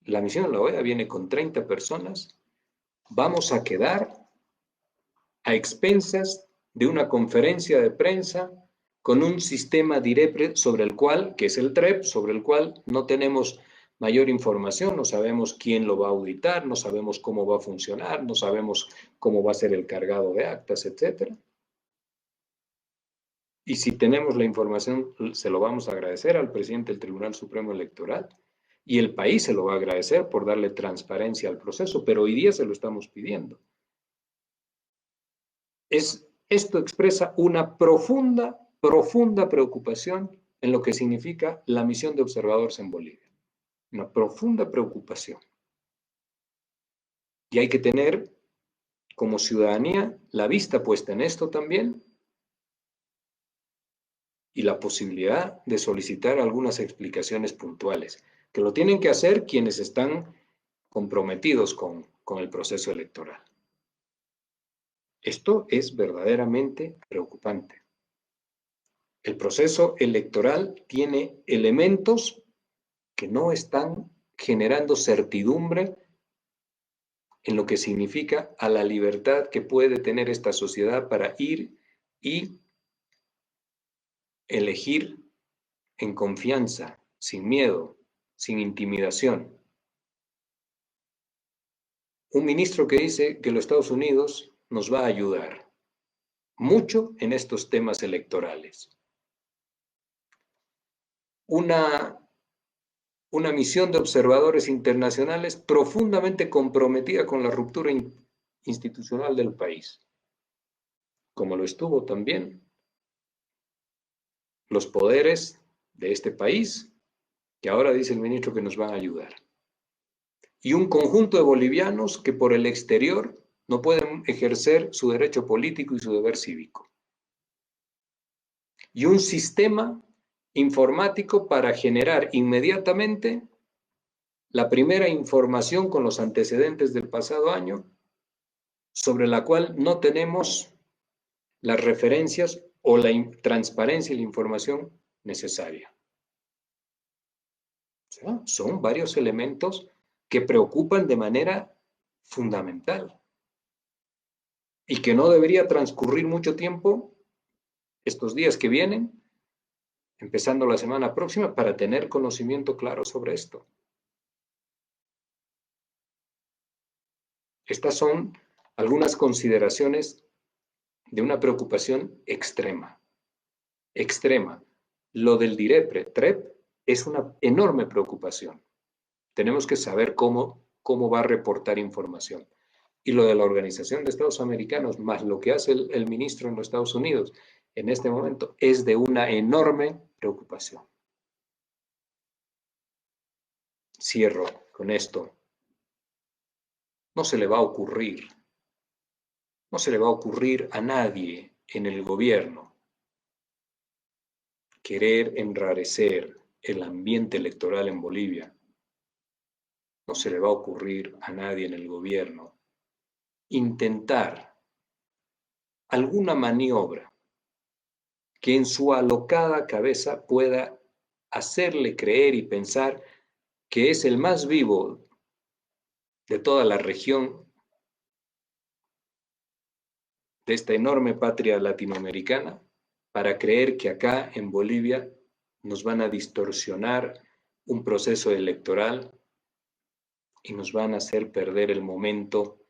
La misión de la OEA viene con 30 personas. Vamos a quedar a expensas de una conferencia de prensa con un sistema DIREPRE sobre el cual, que es el TREP, sobre el cual no tenemos mayor información, no sabemos quién lo va a auditar, no sabemos cómo va a funcionar, no sabemos cómo va a ser el cargado de actas, etc. Y si tenemos la información, se lo vamos a agradecer al presidente del Tribunal Supremo Electoral y el país se lo va a agradecer por darle transparencia al proceso, pero hoy día se lo estamos pidiendo. Esto expresa una profunda preocupación en lo que significa la misión de observadores en Bolivia. Una profunda preocupación. Y hay que tener como ciudadanía la vista puesta en esto también y la posibilidad de solicitar algunas explicaciones puntuales, que lo tienen que hacer quienes están comprometidos con el proceso electoral. Esto es verdaderamente preocupante. El proceso electoral tiene elementos que no están generando certidumbre en lo que significa a la libertad que puede tener esta sociedad para ir y elegir en confianza, sin miedo, sin intimidación. Un ministro que dice que los Estados Unidos nos va a ayudar mucho en estos temas electorales. Una misión de observadores internacionales profundamente comprometida con la ruptura institucional del país, como lo estuvo también los poderes de este país, que ahora dice el ministro que nos van a ayudar. Y un conjunto de bolivianos que por el exterior no pueden ejercer su derecho político y su deber cívico. Y un sistema informático para generar inmediatamente la primera información con los antecedentes del pasado año, sobre la cual no tenemos las referencias o la transparencia y la información necesaria. O sea, son varios elementos que preocupan de manera fundamental y que no debería transcurrir mucho tiempo estos días que vienen, empezando la semana próxima, para tener conocimiento claro sobre esto. Estas son algunas consideraciones de una preocupación extrema. Extrema. Lo del DIREPRE, TREP, es una enorme preocupación. Tenemos que saber cómo va a reportar información. Y lo de la Organización de Estados Americanos, más lo que hace el ministro en los Estados Unidos en este momento, es de una enorme preocupación. Cierro con esto. No se le va a ocurrir a nadie en el gobierno querer enrarecer el ambiente electoral en Bolivia. No se le va a ocurrir a nadie en el gobierno intentar alguna maniobra que en su alocada cabeza pueda hacerle creer y pensar que es el más vivo de toda la región, de esta enorme patria latinoamericana, para creer que acá en Bolivia nos van a distorsionar un proceso electoral y nos van a hacer perder el momento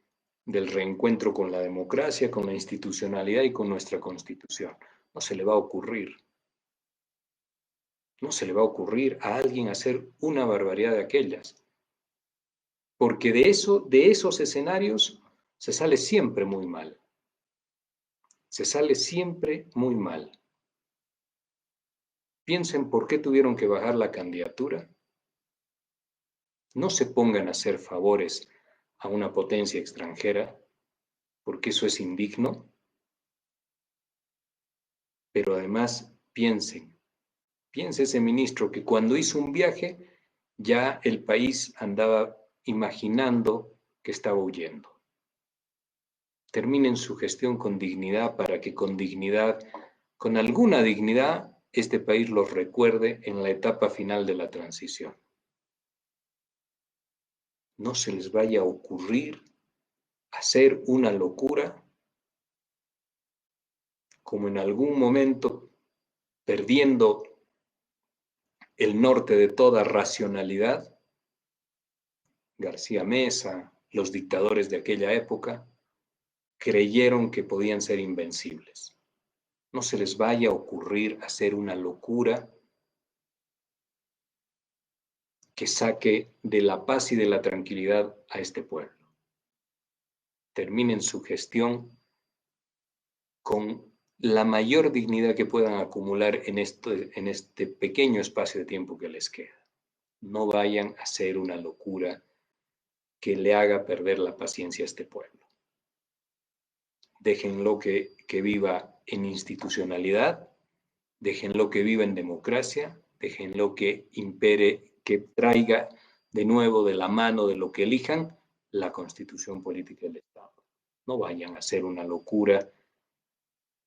del reencuentro con la democracia, con la institucionalidad y con nuestra Constitución. No se le va a ocurrir. No se le va a ocurrir a alguien hacer una barbaridad de aquellas. Porque de esos escenarios se sale siempre muy mal. Se sale siempre muy mal. Piensen por qué tuvieron que bajar la candidatura. No se pongan a hacer favores a una potencia extranjera, porque eso es indigno. Pero además piense ese ministro que cuando hizo un viaje ya el país andaba imaginando que estaba huyendo. Terminen su gestión con dignidad para que con dignidad, con alguna dignidad, este país los recuerde en la etapa final de la transición. No se les vaya a ocurrir hacer una locura como en algún momento, perdiendo el norte de toda racionalidad, García Mesa, los dictadores de aquella época, creyeron que podían ser invencibles. No se les vaya a ocurrir hacer una locura que saque de la paz y de la tranquilidad a este pueblo. Terminen su gestión con la mayor dignidad que puedan acumular en este pequeño espacio de tiempo que les queda. No vayan a hacer una locura que le haga perder la paciencia a este pueblo. Déjenlo que viva en institucionalidad, déjenlo que viva en democracia, déjenlo que impere, que traiga de nuevo de la mano de lo que elijan la Constitución política del Estado. No vayan a hacer una locura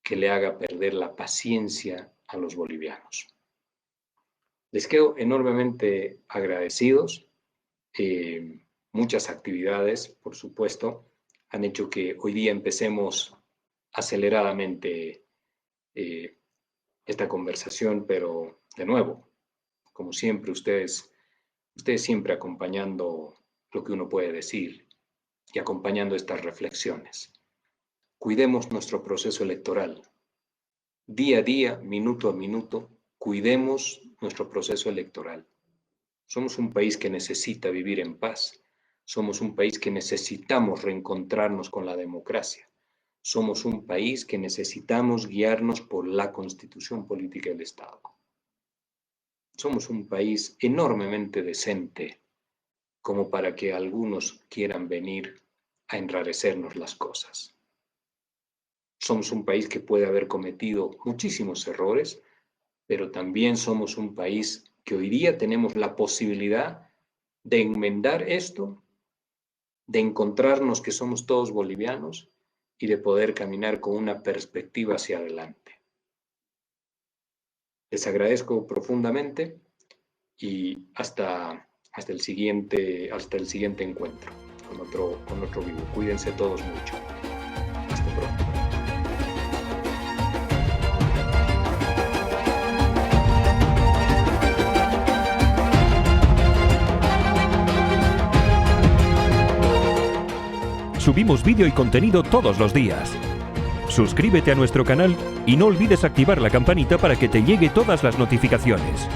que le haga perder la paciencia a los bolivianos. Les quedo enormemente agradecidos. Muchas actividades, por supuesto, han hecho que hoy día empecemos aceleradamente esta conversación, pero de nuevo, como siempre, ustedes siempre acompañando lo que uno puede decir y acompañando estas reflexiones. Cuidemos nuestro proceso electoral. Día a día, minuto a minuto, cuidemos nuestro proceso electoral. Somos un país que necesita vivir en paz. Somos un país que necesitamos reencontrarnos con la democracia. Somos un país que necesitamos guiarnos por la Constitución política del Estado. Somos un país enormemente decente como para que algunos quieran venir a enrarecernos las cosas. Somos un país que puede haber cometido muchísimos errores, pero también somos un país que hoy día tenemos la posibilidad de enmendar esto, de encontrarnos que somos todos bolivianos y de poder caminar con una perspectiva hacia adelante. Les agradezco profundamente y hasta el siguiente encuentro con otro vivo. Cuídense todos mucho. Hasta pronto. Subimos vídeo y contenido todos los días. Suscríbete a nuestro canal y no olvides activar la campanita para que te llegue todas las notificaciones.